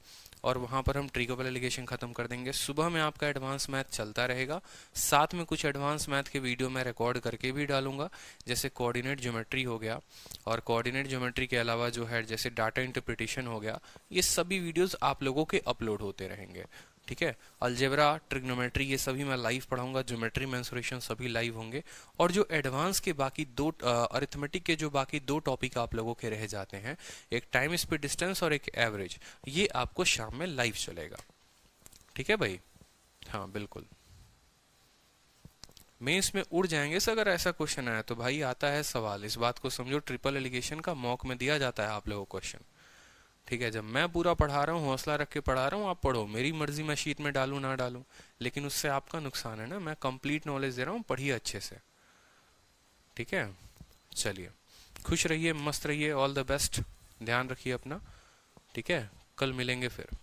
और वहां पर हम ट्रिपल एलिगेशन खत्म कर देंगे। सुबह में आपका एडवांस मैथ चलता रहेगा, साथ में कुछ एडवांस मैथ के वीडियो मैं रिकॉर्ड करके भी डालूंगा, जैसे कोऑर्डिनेट ज्योमेट्री हो गया, और कोऑर्डिनेट ज्योमेट्री के अलावा जो है जैसे डाटा इंटरप्रिटेशन हो गया, ये सभी वीडियोस आप लोगों के अपलोड होते रहेंगे। ठीक है, अलजेब्रा, ट्रिग्नोमेट्री, ये सभी मैं लाइव पढ़ाऊंगा, ज्योमेट्री, मेंसुरेशन सभी लाइव होंगे, और जो एडवांस के बाकी दो अरिथमेटिक के जो बाकी 2 टॉपिक आप लोगों के रह जाते हैं, एक टाइम स्पीड डिस्टेंस और एक एवरेज, ये आपको शाम में लाइव चलेगा। ठीक है भाई, हाँ बिल्कुल, मेंस में उड़ जाएंगे सर अगर ऐसा क्वेश्चन आया तो। भाई आता है सवाल, इस बात को समझो, ट्रिपल एलिगेशन का मॉक में दिया जाता है आप लोगों को क्वेश्चन। ठीक है, जब मैं पूरा पढ़ा रहा हूँ, हौसला रख के पढ़ा रहा हूँ, आप पढ़ो, मेरी मर्जी मैं शीट में डालूं ना डालूं, लेकिन उससे आपका नुकसान है ना, मैं कंप्लीट नॉलेज दे रहा हूँ, पढ़िए अच्छे से। ठीक है, चलिए, खुश रहिए, मस्त रहिए, ऑल द बेस्ट, ध्यान रखिए अपना। ठीक है, कल मिलेंगे फिर।